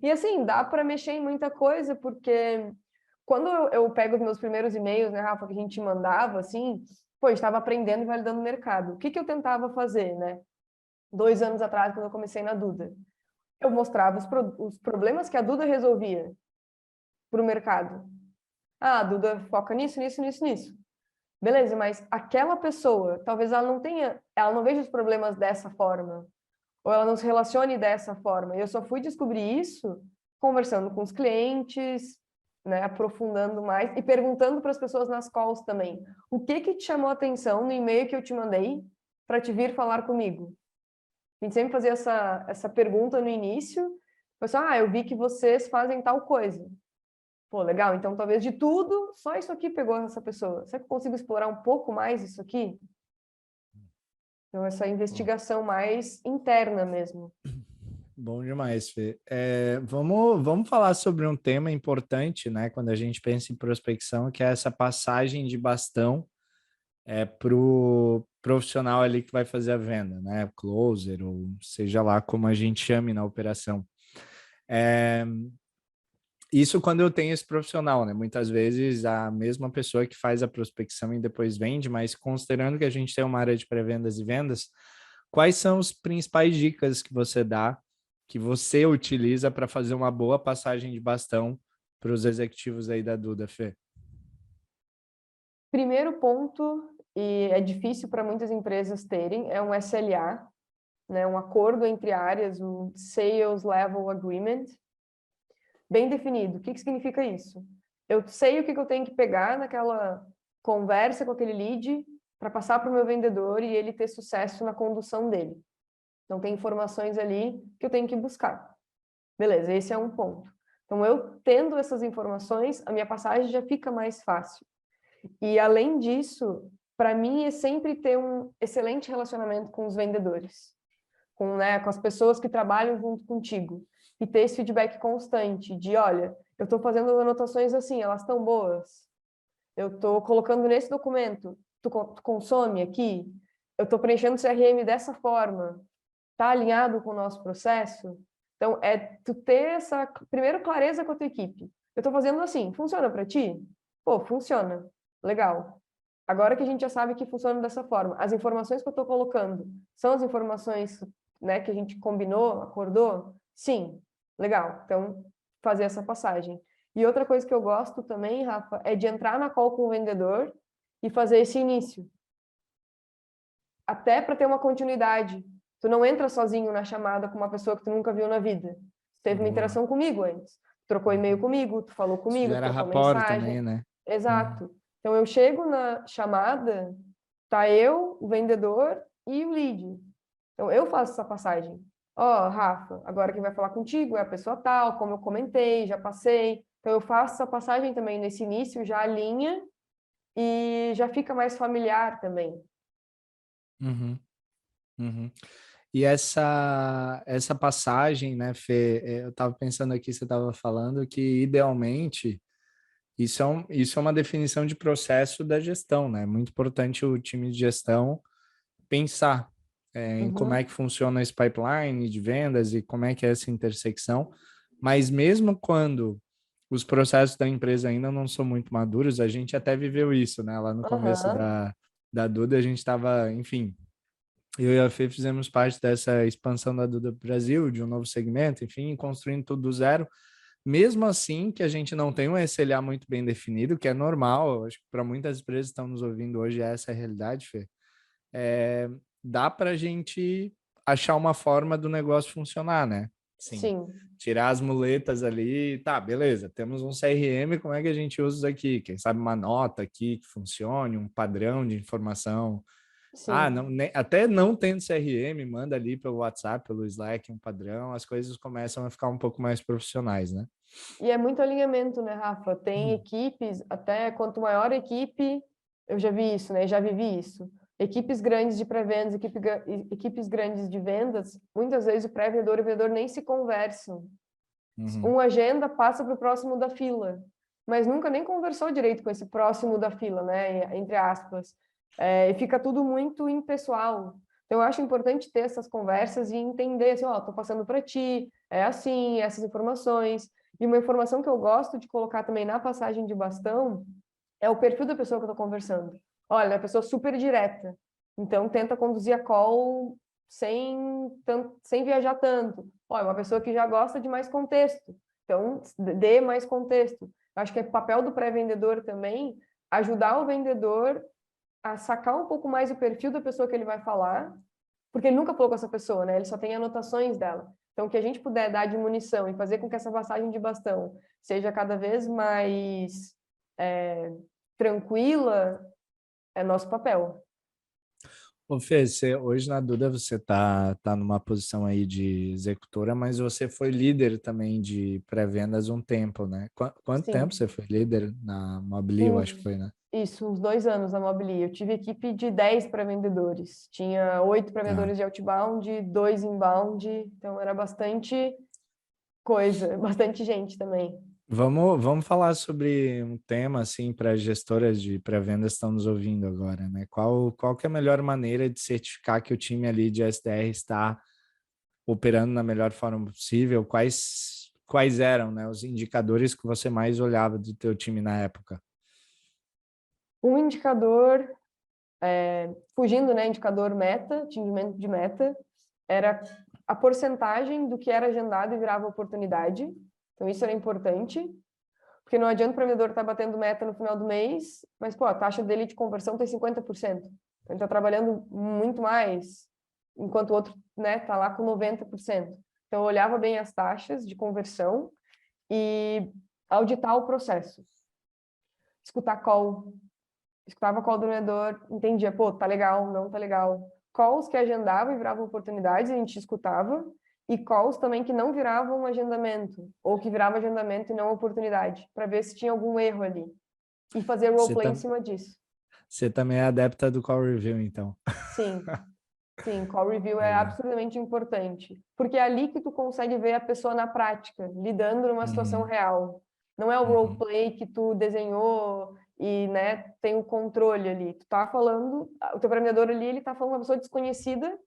E assim, dá para mexer em muita coisa, porque quando eu pego os meus primeiros e-mails, né, Rafa, que a gente mandava, assim, pô, estava aprendendo e validando o mercado. O que eu tentava fazer, né? 2 anos atrás, quando eu comecei na Duda. Eu mostrava os problemas que a Duda resolvia para o mercado. Ah, a Duda foca nisso, nisso, nisso, nisso. Beleza, mas aquela pessoa, talvez ela não veja os problemas dessa forma, ou ela não se relacione dessa forma. E eu só fui descobrir isso conversando com os clientes, né, aprofundando mais e perguntando para as pessoas nas calls também. O que te chamou a atenção no e-mail que eu te mandei para te vir falar comigo? A gente sempre fazia essa pergunta no início. Pessoal, eu vi que vocês fazem tal coisa. Pô, legal, então talvez de tudo, só isso aqui pegou essa pessoa. Será que eu consigo explorar um pouco mais isso aqui? Então, essa investigação mais interna mesmo. Bom demais, Fê. Vamos falar sobre um tema importante, né? Quando a gente pensa em prospecção, que é essa passagem de bastão para o profissional ali que vai fazer a venda, né? Closer, ou seja lá como a gente chame na operação. Isso quando eu tenho esse profissional, né? Muitas vezes a mesma pessoa que faz a prospecção e depois vende, mas considerando que a gente tem uma área de pré-vendas e vendas, quais são as principais dicas que você dá, que você utiliza para fazer uma boa passagem de bastão para os executivos aí da Duda, Fê? Primeiro ponto, e é difícil para muitas empresas terem, é um SLA, né, um acordo entre áreas, um Sales Level Agreement, bem definido. O que significa isso? Eu sei o que eu tenho que pegar naquela conversa com aquele lead para passar para o meu vendedor e ele ter sucesso na condução dele. Então, tem informações ali que eu tenho que buscar. Beleza, esse é um ponto. Então, eu tendo essas informações, a minha passagem já fica mais fácil. E, além disso, para mim é sempre ter um excelente relacionamento com os vendedores, com as pessoas que trabalham junto contigo. E ter esse feedback constante de, olha, eu estou fazendo anotações assim, elas estão boas. Eu estou colocando nesse documento, tu consome aqui? Eu estou preenchendo o CRM dessa forma. Está alinhado com o nosso processo? Então, é tu ter essa, primeiro, clareza com a tua equipe. Eu estou fazendo assim, funciona para ti? Pô, funciona. Legal. Agora que a gente já sabe que funciona dessa forma, as informações que eu estou colocando são as informações, né, que a gente combinou, acordou? Sim. Legal. Então, fazer essa passagem. E outra coisa que eu gosto também, Rafa, é de entrar na call com o vendedor e fazer esse início. Até para ter uma continuidade. Tu não entra sozinho na chamada com uma pessoa que tu nunca viu na vida. Tu teve uma Boa. interação comigo antes. Trocou e-mail comigo, tu falou Isso comigo, gera trocou rapport mensagem. também, né? Uhum. Exato. Então eu chego na chamada, tá eu, o vendedor e o lead. Então eu faço essa passagem. Ó, Rafa, agora quem vai falar contigo é a pessoa tal, como eu comentei, já passei. Então eu faço essa passagem também nesse início, já alinha e já fica mais familiar também. Uhum. Uhum. E essa passagem, né, Fê, eu estava pensando aqui, você estava falando que idealmente isso é uma definição de processo da gestão, né? É muito importante o time de gestão pensar em como é Uhum. que funciona esse pipeline de vendas e como é que é essa intersecção. Mas mesmo quando os processos da empresa ainda não são muito maduros, a gente até viveu isso, né? Lá no começo Aham. da Duda, a gente estava, enfim, eu e a Fê fizemos parte dessa expansão da Duda Brasil, de um novo segmento, enfim, construindo tudo do zero. Mesmo assim, que a gente não tem um SLA muito bem definido, que é normal, acho que para muitas empresas que estão nos ouvindo hoje, essa é a realidade, Fê. Dá para a gente achar uma forma do negócio funcionar, né? Sim. Sim, Tirar as muletas ali, tá, beleza, temos um CRM, como é que a gente usa isso aqui? Quem sabe uma nota aqui que funcione, um padrão de informação. Ah, sim. não, até não tendo CRM, manda ali pelo WhatsApp, pelo Slack, um padrão, as coisas começam a ficar um pouco mais profissionais, né? E é muito alinhamento, né, Rafa? Tem equipes, até quanto maior a equipe, eu já vi isso, né? Já vivi isso. Equipes grandes de pré-vendas, equipes grandes de vendas, muitas vezes o pré-vendedor e o vendedor nem se conversam. Uhum. Uma agenda passa para o próximo da fila, mas nunca nem conversou direito com esse próximo da fila, né? Entre aspas. E fica tudo muito impessoal. Então, eu acho importante ter essas conversas e entender, assim, ó, tô passando para ti, é assim, essas informações. E uma informação que eu gosto de colocar também na passagem de bastão é o perfil da pessoa que eu estou conversando. Olha, é uma pessoa super direta. Então, tenta conduzir a call sem viajar tanto. Olha, uma pessoa que já gosta de mais contexto. Então, dê mais contexto. Acho que é papel do pré-vendedor também ajudar o vendedor a sacar um pouco mais o perfil da pessoa que ele vai falar, porque ele nunca falou com essa pessoa, né? Ele só tem anotações dela. Então, o que a gente puder dar de munição e fazer com que essa passagem de bastão seja cada vez mais tranquila, é nosso papel. Ô, Fê, hoje na Duda você tá numa posição aí de executora, mas você foi líder também de pré-vendas um tempo, né? Quanto tempo Sim, você foi líder na Mobili, eu acho que uns, foi, né? isso, uns 2 anos na Mobili. Eu tive equipe de 10 pré-vendedores. Tinha 8 Tá. pré-vendedores de outbound, 2 inbound. Então, era bastante coisa, bastante gente também. Vamos falar sobre um tema assim para gestoras de pré-vendas que estão nos ouvindo agora, né? Qual que é a melhor maneira de certificar que o time ali de SDR está operando na melhor forma possível? quais eram, né, os indicadores que você mais olhava do teu time na época? Um indicador, fugindo, né, indicador meta, atingimento de meta, era a porcentagem do que era agendado e virava oportunidade. Então, isso era importante, porque não adianta o empreendedor estar batendo meta no final do mês, mas, pô, a taxa dele de conversão tem 50%. Então, ele está trabalhando muito mais, enquanto o outro, né, está lá com 90%. Então, eu olhava bem as taxas de conversão e auditar o processo. Escutar call, escutava call do vendedor, entendia, pô, tá legal, não tá legal. Calls que agendavam e viravam oportunidades, a gente escutava, e calls também que não viravam agendamento, ou que virava agendamento e não oportunidade, para ver se tinha algum erro ali. E fazer roleplay em cima disso. Você também é adepta do call review, então. Sim, sim, call review é Legal. absolutamente importante, porque é ali que tu consegue ver a pessoa na prática, lidando numa situação Uhum, real. Não é o uhum, roleplay que tu desenhou e, né, tem o controle ali. Tu tá falando, o teu empreendedor ali, ele tá falando com uma pessoa desconhecida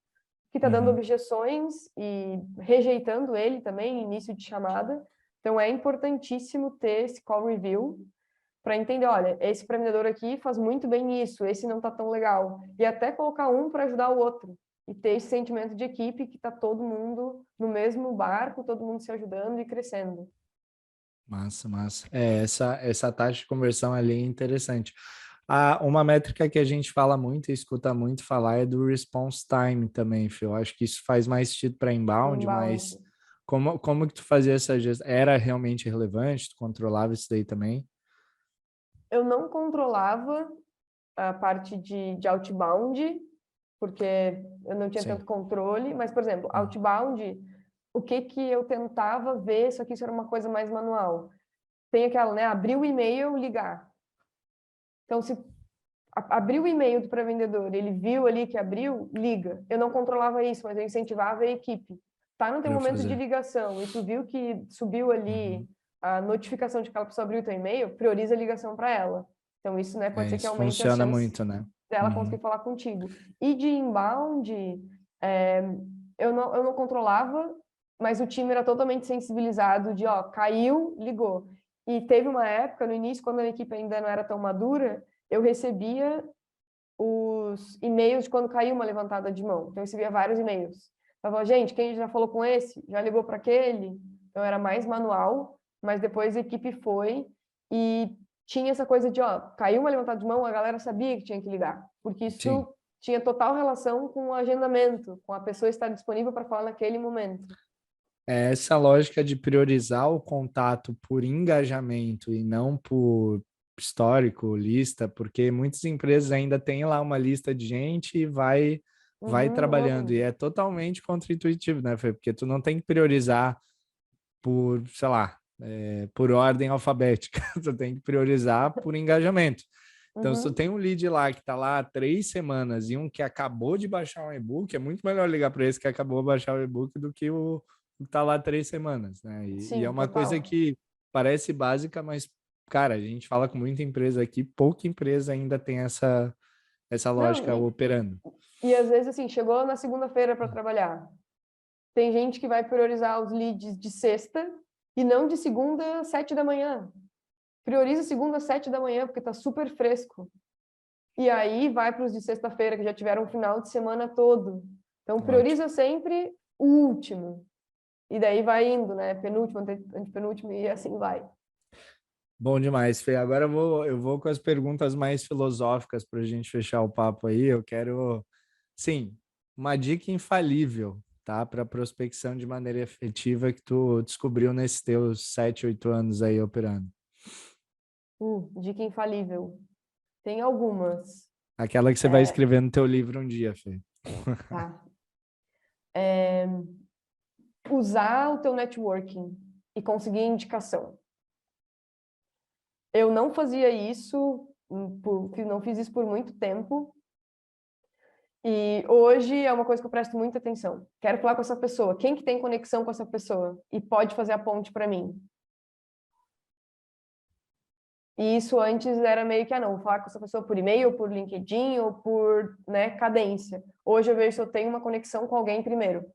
que tá dando uhum. objeções e rejeitando ele também, início de chamada. Então é importantíssimo ter esse call review para entender, olha, esse empreendedor aqui faz muito bem isso, esse não tá tão legal. E até colocar um para ajudar o outro. E ter esse sentimento de equipe que tá todo mundo no mesmo barco, todo mundo se ajudando e crescendo. Massa, massa. Essa taxa de conversão ali é interessante. Uma métrica que a gente fala muito e escuta muito falar é do response time também, Phil. Eu acho que isso faz mais sentido para inbound, Inbound. mas como que tu fazia essa gestão? Era realmente relevante? Tu controlava isso daí também? Eu não controlava a parte de outbound, porque eu não tinha Sim. tanto controle, mas, por exemplo, Hum. outbound, o que que eu tentava ver, só que isso era uma coisa mais manual. Tem aquela, né, abrir o e-mail, ligar. Então, se abrir o e-mail do pré-vendedor, ele viu ali que abriu, liga. Eu não controlava isso, mas eu incentivava a equipe. Tá no teu Para eu momento de fazer. ligação e tu viu que subiu ali Uhum. a notificação de que aquela pessoa abriu o teu e-mail, prioriza a ligação para ela. Então, isso, né, pode ser que Isso aumente as funciona chances muito, né? dela Uhum. conseguir falar contigo. E de inbound, é, eu não controlava, mas o time era totalmente sensibilizado de, ó, caiu, ligou. E teve uma época, no início, quando a equipe ainda não era tão madura, eu recebia os e-mails de quando caiu uma levantada de mão. Então, eu recebia vários e-mails. Falava, gente, quem já falou com esse? Já ligou para aquele? Então, era mais manual, mas depois a equipe foi e tinha essa coisa de, ó, caiu uma levantada de mão, a galera sabia que tinha que ligar, porque Sim. isso tinha total relação com o agendamento, com a pessoa estar disponível para falar naquele momento. É essa lógica de priorizar o contato por engajamento e não por histórico, lista, porque muitas empresas ainda têm lá uma lista de gente e vai trabalhando. E Não. é totalmente contra-intuitivo, né, Fê? Porque tu não tem que priorizar por, sei lá, por ordem alfabética. Tu tem que priorizar por engajamento. Então, se tu Uhum. tem um lead lá que está lá há 3 semanas e um que acabou de baixar um e-book, é muito melhor ligar para esse que acabou de baixar o e-book do que o que está lá há 3 semanas, né? E é Sim, uma coisa total. que parece básica, mas, cara, a gente fala com muita empresa aqui, pouca empresa ainda tem essa Não, lógica operando. e às vezes, assim, chegou na segunda-feira para trabalhar. Tem gente que vai priorizar os leads de sexta e não de segunda às 7 da manhã. Prioriza segunda às 7 da manhã, porque tá super fresco. E aí vai para os de sexta-feira, que já tiveram um final de semana todo. Então, Ótimo. prioriza sempre o último. E daí vai indo, né? Penúltimo, antepenúltimo, e assim vai. Bom demais, Fê. Agora eu vou com as perguntas mais filosóficas para a gente fechar o papo aí. Eu quero, sim, uma dica infalível, tá? Para prospecção de maneira efetiva que tu descobriu nesses teus 7, 8 anos aí operando. Dica infalível. Tem algumas. Aquela que você vai É, escrever no teu livro um dia, Fê. tá. É, usar o teu networking e conseguir indicação. Eu não fazia isso, não fiz isso por muito tempo. E hoje é uma coisa que eu presto muita atenção. Quero falar com essa pessoa. Quem que tem conexão com essa pessoa e pode fazer a ponte para mim? E isso antes era meio que, não, vou falar com essa pessoa por e-mail, por LinkedIn ou por, né, cadência. Hoje eu vejo se eu tenho uma conexão com alguém primeiro.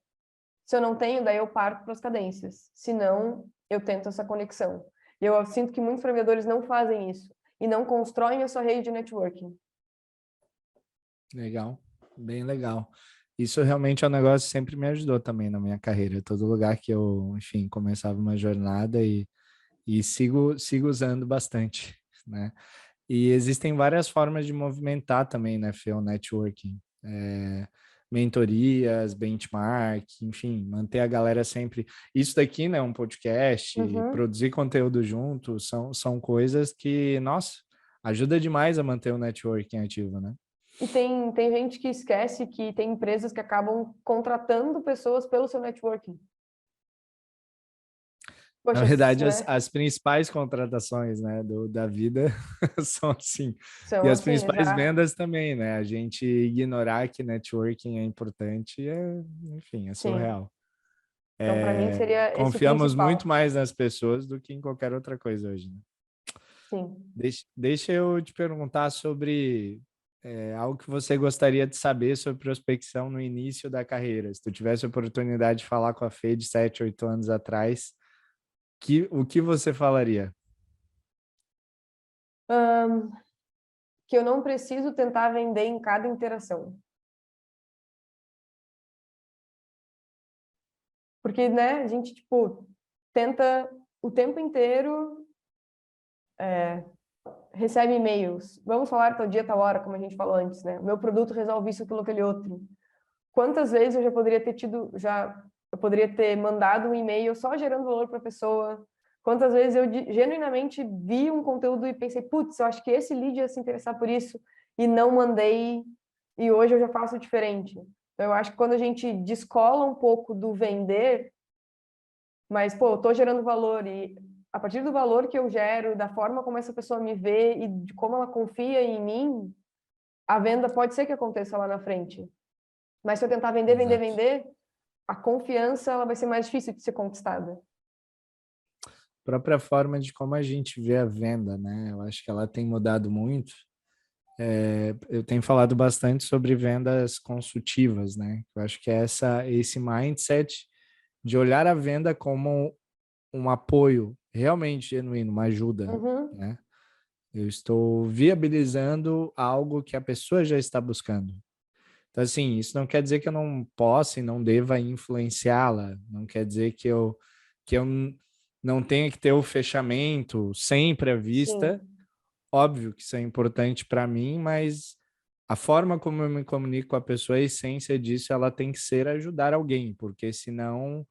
Se eu não tenho, daí eu parto para as cadências. Se não, eu tento essa conexão. E eu sinto que muitos vendedores não fazem isso e não constroem a sua rede de networking. Legal, bem legal. Isso realmente é um negócio que sempre me ajudou também na minha carreira. Todo lugar que eu, enfim, começava uma jornada e sigo usando bastante, né? E existem várias formas de movimentar também, né, Fê, o networking. Mentorias, benchmark, enfim, manter a galera sempre. Isso daqui, né, um podcast, Uhum. produzir conteúdo junto, são coisas que, nossa, ajuda demais a manter o networking ativo, né? E tem gente que esquece que tem empresas que acabam contratando pessoas pelo seu networking. Na Poxa, verdade, né? as principais contratações, né, da vida são assim. E São as assim, principais exato. vendas também, né? A gente ignorar que networking é importante enfim, é Sim. surreal. Então, para mim, seria esse o Confiamos muito principal. mais nas pessoas do que em qualquer outra coisa hoje, né? Sim. Deixa eu te perguntar sobre algo que você gostaria de saber sobre prospecção no início da carreira. Se tu tivesse a oportunidade de falar com a Fê de 7, 8 anos atrás, o que você falaria? Que eu não preciso tentar vender em cada interação. Porque, né, a gente, tipo, tenta o tempo inteiro, recebe e-mails. Vamos falar tal dia, tal hora, como a gente falou antes, né? O meu produto resolve isso, aquilo, aquele outro. Quantas vezes eu já poderia ter eu poderia ter mandado um e-mail só gerando valor para a pessoa? Quantas vezes eu genuinamente vi um conteúdo e pensei, putz, eu acho que esse lead ia se interessar por isso e não mandei, e hoje eu já faço diferente. Então, eu acho que quando a gente descola um pouco do vender, mas, pô, eu tô gerando valor e a partir do valor que eu gero, da forma como essa pessoa me vê e de como ela confia em mim, a venda pode ser que aconteça lá na frente. Mas se eu tentar vender, vender, Exato. vender, a confiança ela vai ser mais difícil de ser conquistada. Própria forma de como a gente vê a venda, né? Eu acho que ela tem mudado muito. Eu tenho falado bastante sobre vendas consultivas, né? Eu acho que é esse mindset de olhar a venda como um apoio realmente genuíno, uma ajuda, Uhum, né? Eu estou viabilizando algo que a pessoa já está buscando. Então, assim, isso não quer dizer que eu não possa e não deva influenciá-la, não quer dizer que eu não tenha que ter o fechamento sempre à vista. sim. Óbvio que isso é importante para mim, mas a forma como eu me comunico com a pessoa, a essência disso, ela tem que ser ajudar alguém, porque senão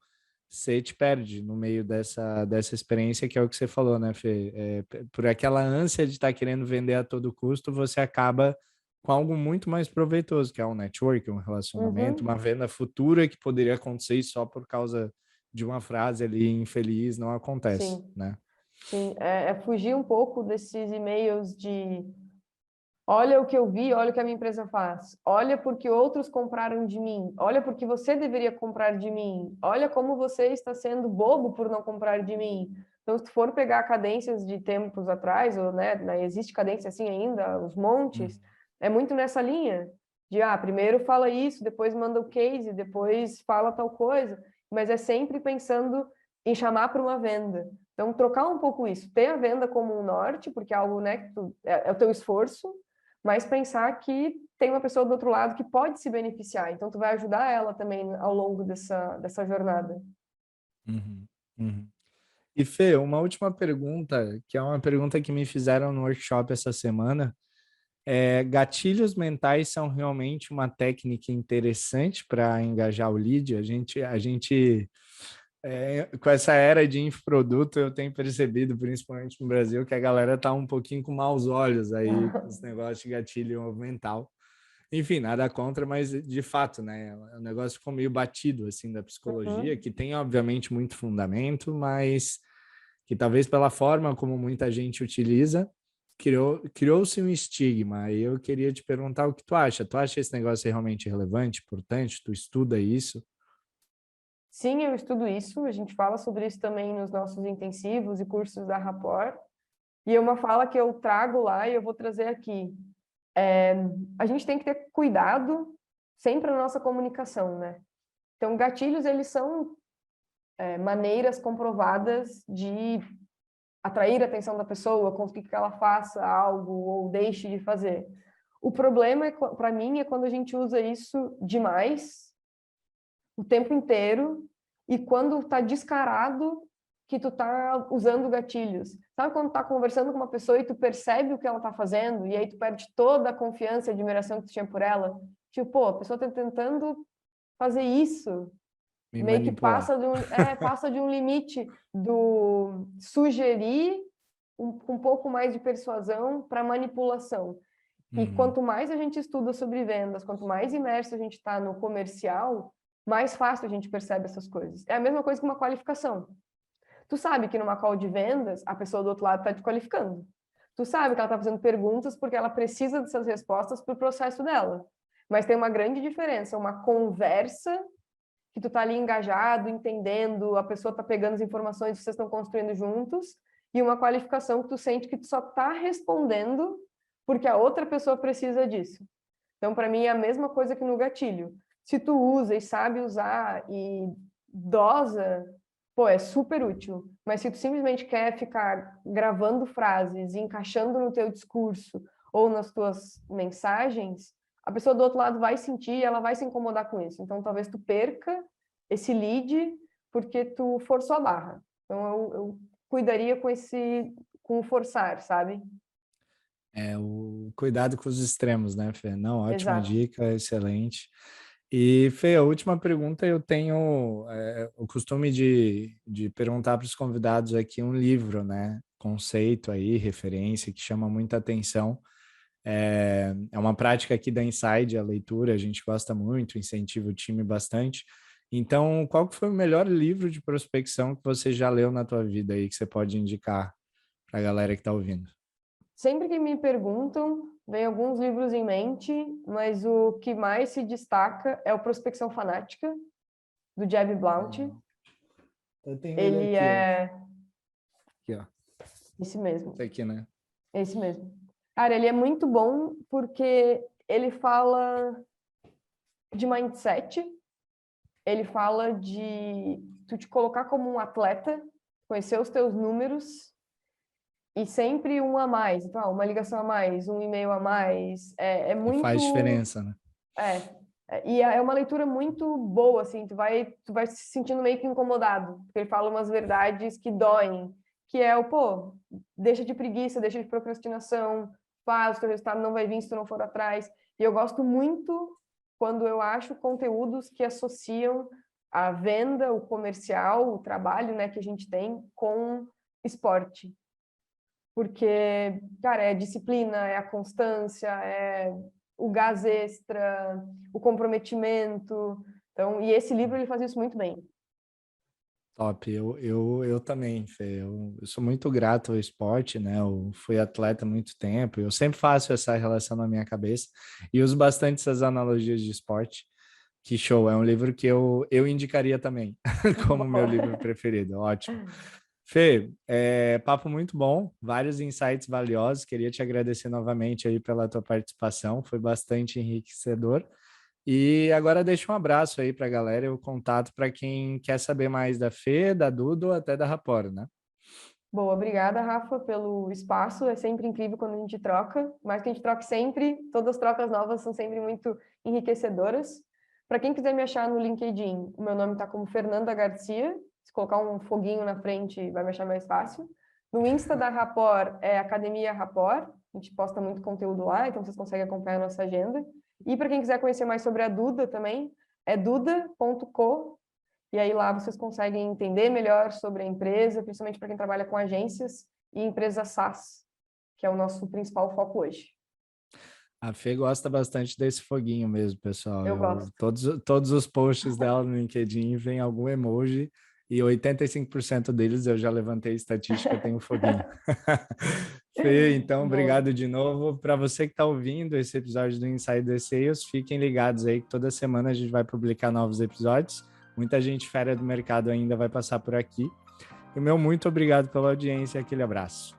você te perde no meio dessa experiência, que é o que você falou, né, Fê? Por aquela ânsia de estar querendo vender a todo custo, você acaba com algo muito mais proveitoso, que é um network, um relacionamento, uma Uhum, venda futura que poderia acontecer e só por causa de uma frase ali infeliz não acontece, sim. né? Sim. É fugir um pouco desses e-mails de olha o que eu vi, olha o que a minha empresa faz. Olha porque outros compraram de mim. Olha porque você deveria comprar de mim. Olha como você está sendo bobo por não comprar de mim. Então, se tu for pegar cadências de tempos atrás, ou existe cadência assim ainda, os montes, é muito nessa linha de primeiro fala isso, depois manda o case, depois fala tal coisa, mas é sempre pensando em chamar para uma venda. Então, trocar um pouco isso, ter a venda como um norte, porque é algo, né, é o teu esforço, mas pensar que tem uma pessoa do outro lado que pode se beneficiar. Então, tu vai ajudar ela também ao longo dessa jornada. Uhum, uhum. E Fê, uma última pergunta, que é uma pergunta que me fizeram no workshop essa semana. Gatilhos mentais são realmente uma técnica interessante para engajar o lead. Com essa era de infoproduto, eu tenho percebido, principalmente no Brasil, que a galera tá um pouquinho com maus olhos aí com os negócios de gatilho mental. Enfim, nada contra, mas de fato, né? O negócio ficou meio batido assim da psicologia, Uhum. que tem obviamente muito fundamento, mas que talvez pela forma como muita gente utiliza, criou-se um estigma. E eu queria te perguntar o que tu acha. Tu acha esse negócio realmente relevante, importante? Tu estuda isso? Sim, eu estudo isso. A gente fala sobre isso também nos nossos intensivos e cursos da Rapport. E é uma fala que eu trago lá e eu vou trazer aqui. A gente tem que ter cuidado sempre na nossa comunicação, né? Então, gatilhos, eles são maneiras comprovadas de atrair a atenção da pessoa, conseguir que ela faça algo ou deixe de fazer. O problema, para mim, é quando a gente usa isso demais, o tempo inteiro, e quando está descarado que tu tá usando gatilhos. Sabe quando tu tá conversando com uma pessoa e tu percebe o que ela tá fazendo, e aí tu perde toda a confiança e admiração que tu tinha por ela? Tipo, pô, a pessoa tá tentando fazer isso, Me meio que manipular. passa de um limite do sugerir um pouco mais de persuasão para manipulação. E quanto mais a gente estuda sobre vendas, quanto mais imerso a gente está no comercial, mais fácil a gente percebe essas coisas. É a mesma coisa que uma qualificação. Tu sabe que numa call de vendas, a pessoa do outro lado está te qualificando. Tu sabe que ela está fazendo perguntas porque ela precisa dessas respostas para o processo dela. Mas tem uma grande diferença, uma conversa que tu tá ali engajado, entendendo, a pessoa tá pegando as informações que vocês estão construindo juntos, e uma qualificação que tu sente que tu só tá respondendo porque a outra pessoa precisa disso. Então, para mim, é a mesma coisa que no gatilho. Se tu usa e sabe usar e dosa, pô, é super útil. Mas se tu simplesmente quer ficar gravando frases e encaixando no teu discurso ou nas tuas mensagens, a pessoa do outro lado vai sentir e ela vai se incomodar com isso. Então, talvez tu perca esse lead porque tu forçou a barra. Então, eu cuidaria com o forçar, sabe? O cuidado com os extremos, né, Fê? Não, ótima Exato. dica, excelente. E, Fê, a última pergunta, eu tenho o costume de perguntar para os convidados aqui um livro, né? Conceito aí, referência, que chama muita atenção. É uma prática aqui da Inside, a leitura, a gente gosta muito, incentiva o time bastante. Então, qual que foi o melhor livro de prospecção que você já leu na tua vida aí, que você pode indicar para a galera que está ouvindo? Sempre que me perguntam, vem alguns livros em mente, mas o que mais se destaca é o Prospecção Fanática, do Jeb Blount. Eu tenho ele Ele aqui, ó. é Aqui, ó. esse mesmo, Esse aqui, né? esse mesmo. Cara, ele é muito bom porque ele fala de mindset, ele fala de tu te colocar como um atleta, conhecer os teus números e sempre um a mais. Então, uma ligação a mais, um e-mail a mais. É E faz muito... diferença, né? E é uma leitura muito boa, assim, tu vai se sentindo meio que incomodado, porque ele fala umas verdades que doem, que é pô, deixa de preguiça, deixa de procrastinação, faz, o teu resultado não vai vir se tu não for atrás. E eu gosto muito quando eu acho conteúdos que associam a venda, o comercial, o trabalho, né, que a gente tem com esporte. Porque, cara, é disciplina, é a constância, é o gás extra, o comprometimento. Então, e esse livro ele faz isso muito bem. Top, eu também, Fê. Eu sou muito grato ao esporte, né? Eu fui atleta há muito tempo, eu sempre faço essa relação na minha cabeça e uso bastante essas analogias de esporte. Que show, é um livro que eu indicaria também como meu livro preferido. Ótimo. Fê, papo muito bom, vários insights valiosos. Queria te agradecer novamente aí pela tua participação, foi bastante enriquecedor. E agora deixa um abraço aí para a galera e o contato para quem quer saber mais da Fê, da Duda ou até da Rapor, né? Boa, obrigada, Rafa, pelo espaço. É sempre incrível quando a gente troca, mas que a gente troque sempre, todas as trocas novas são sempre muito enriquecedoras. Para quem quiser me achar no LinkedIn, o meu nome está como Fernanda Garcia. Se colocar um foguinho na frente, vai me achar mais fácil. No Insta da Rapor é Academia Rapor. A gente posta muito conteúdo lá, então vocês conseguem acompanhar a nossa agenda. E para quem quiser conhecer mais sobre a Duda também, é duda.co. E aí lá vocês conseguem entender melhor sobre a empresa, principalmente para quem trabalha com agências e empresas SaaS, que é o nosso principal foco hoje. A Fê gosta bastante desse foguinho mesmo, pessoal. Eu gosto. Todos os posts dela no LinkedIn vem algum emoji e 85% deles eu já levantei a estatística, tem um foguinho. Fê, então, Boa. obrigado de novo. Para você que está ouvindo esse episódio do Insider Sales, fiquem ligados aí que toda semana a gente vai publicar novos episódios. Muita gente fera do mercado ainda vai passar por aqui. E o meu muito obrigado pela audiência e aquele abraço.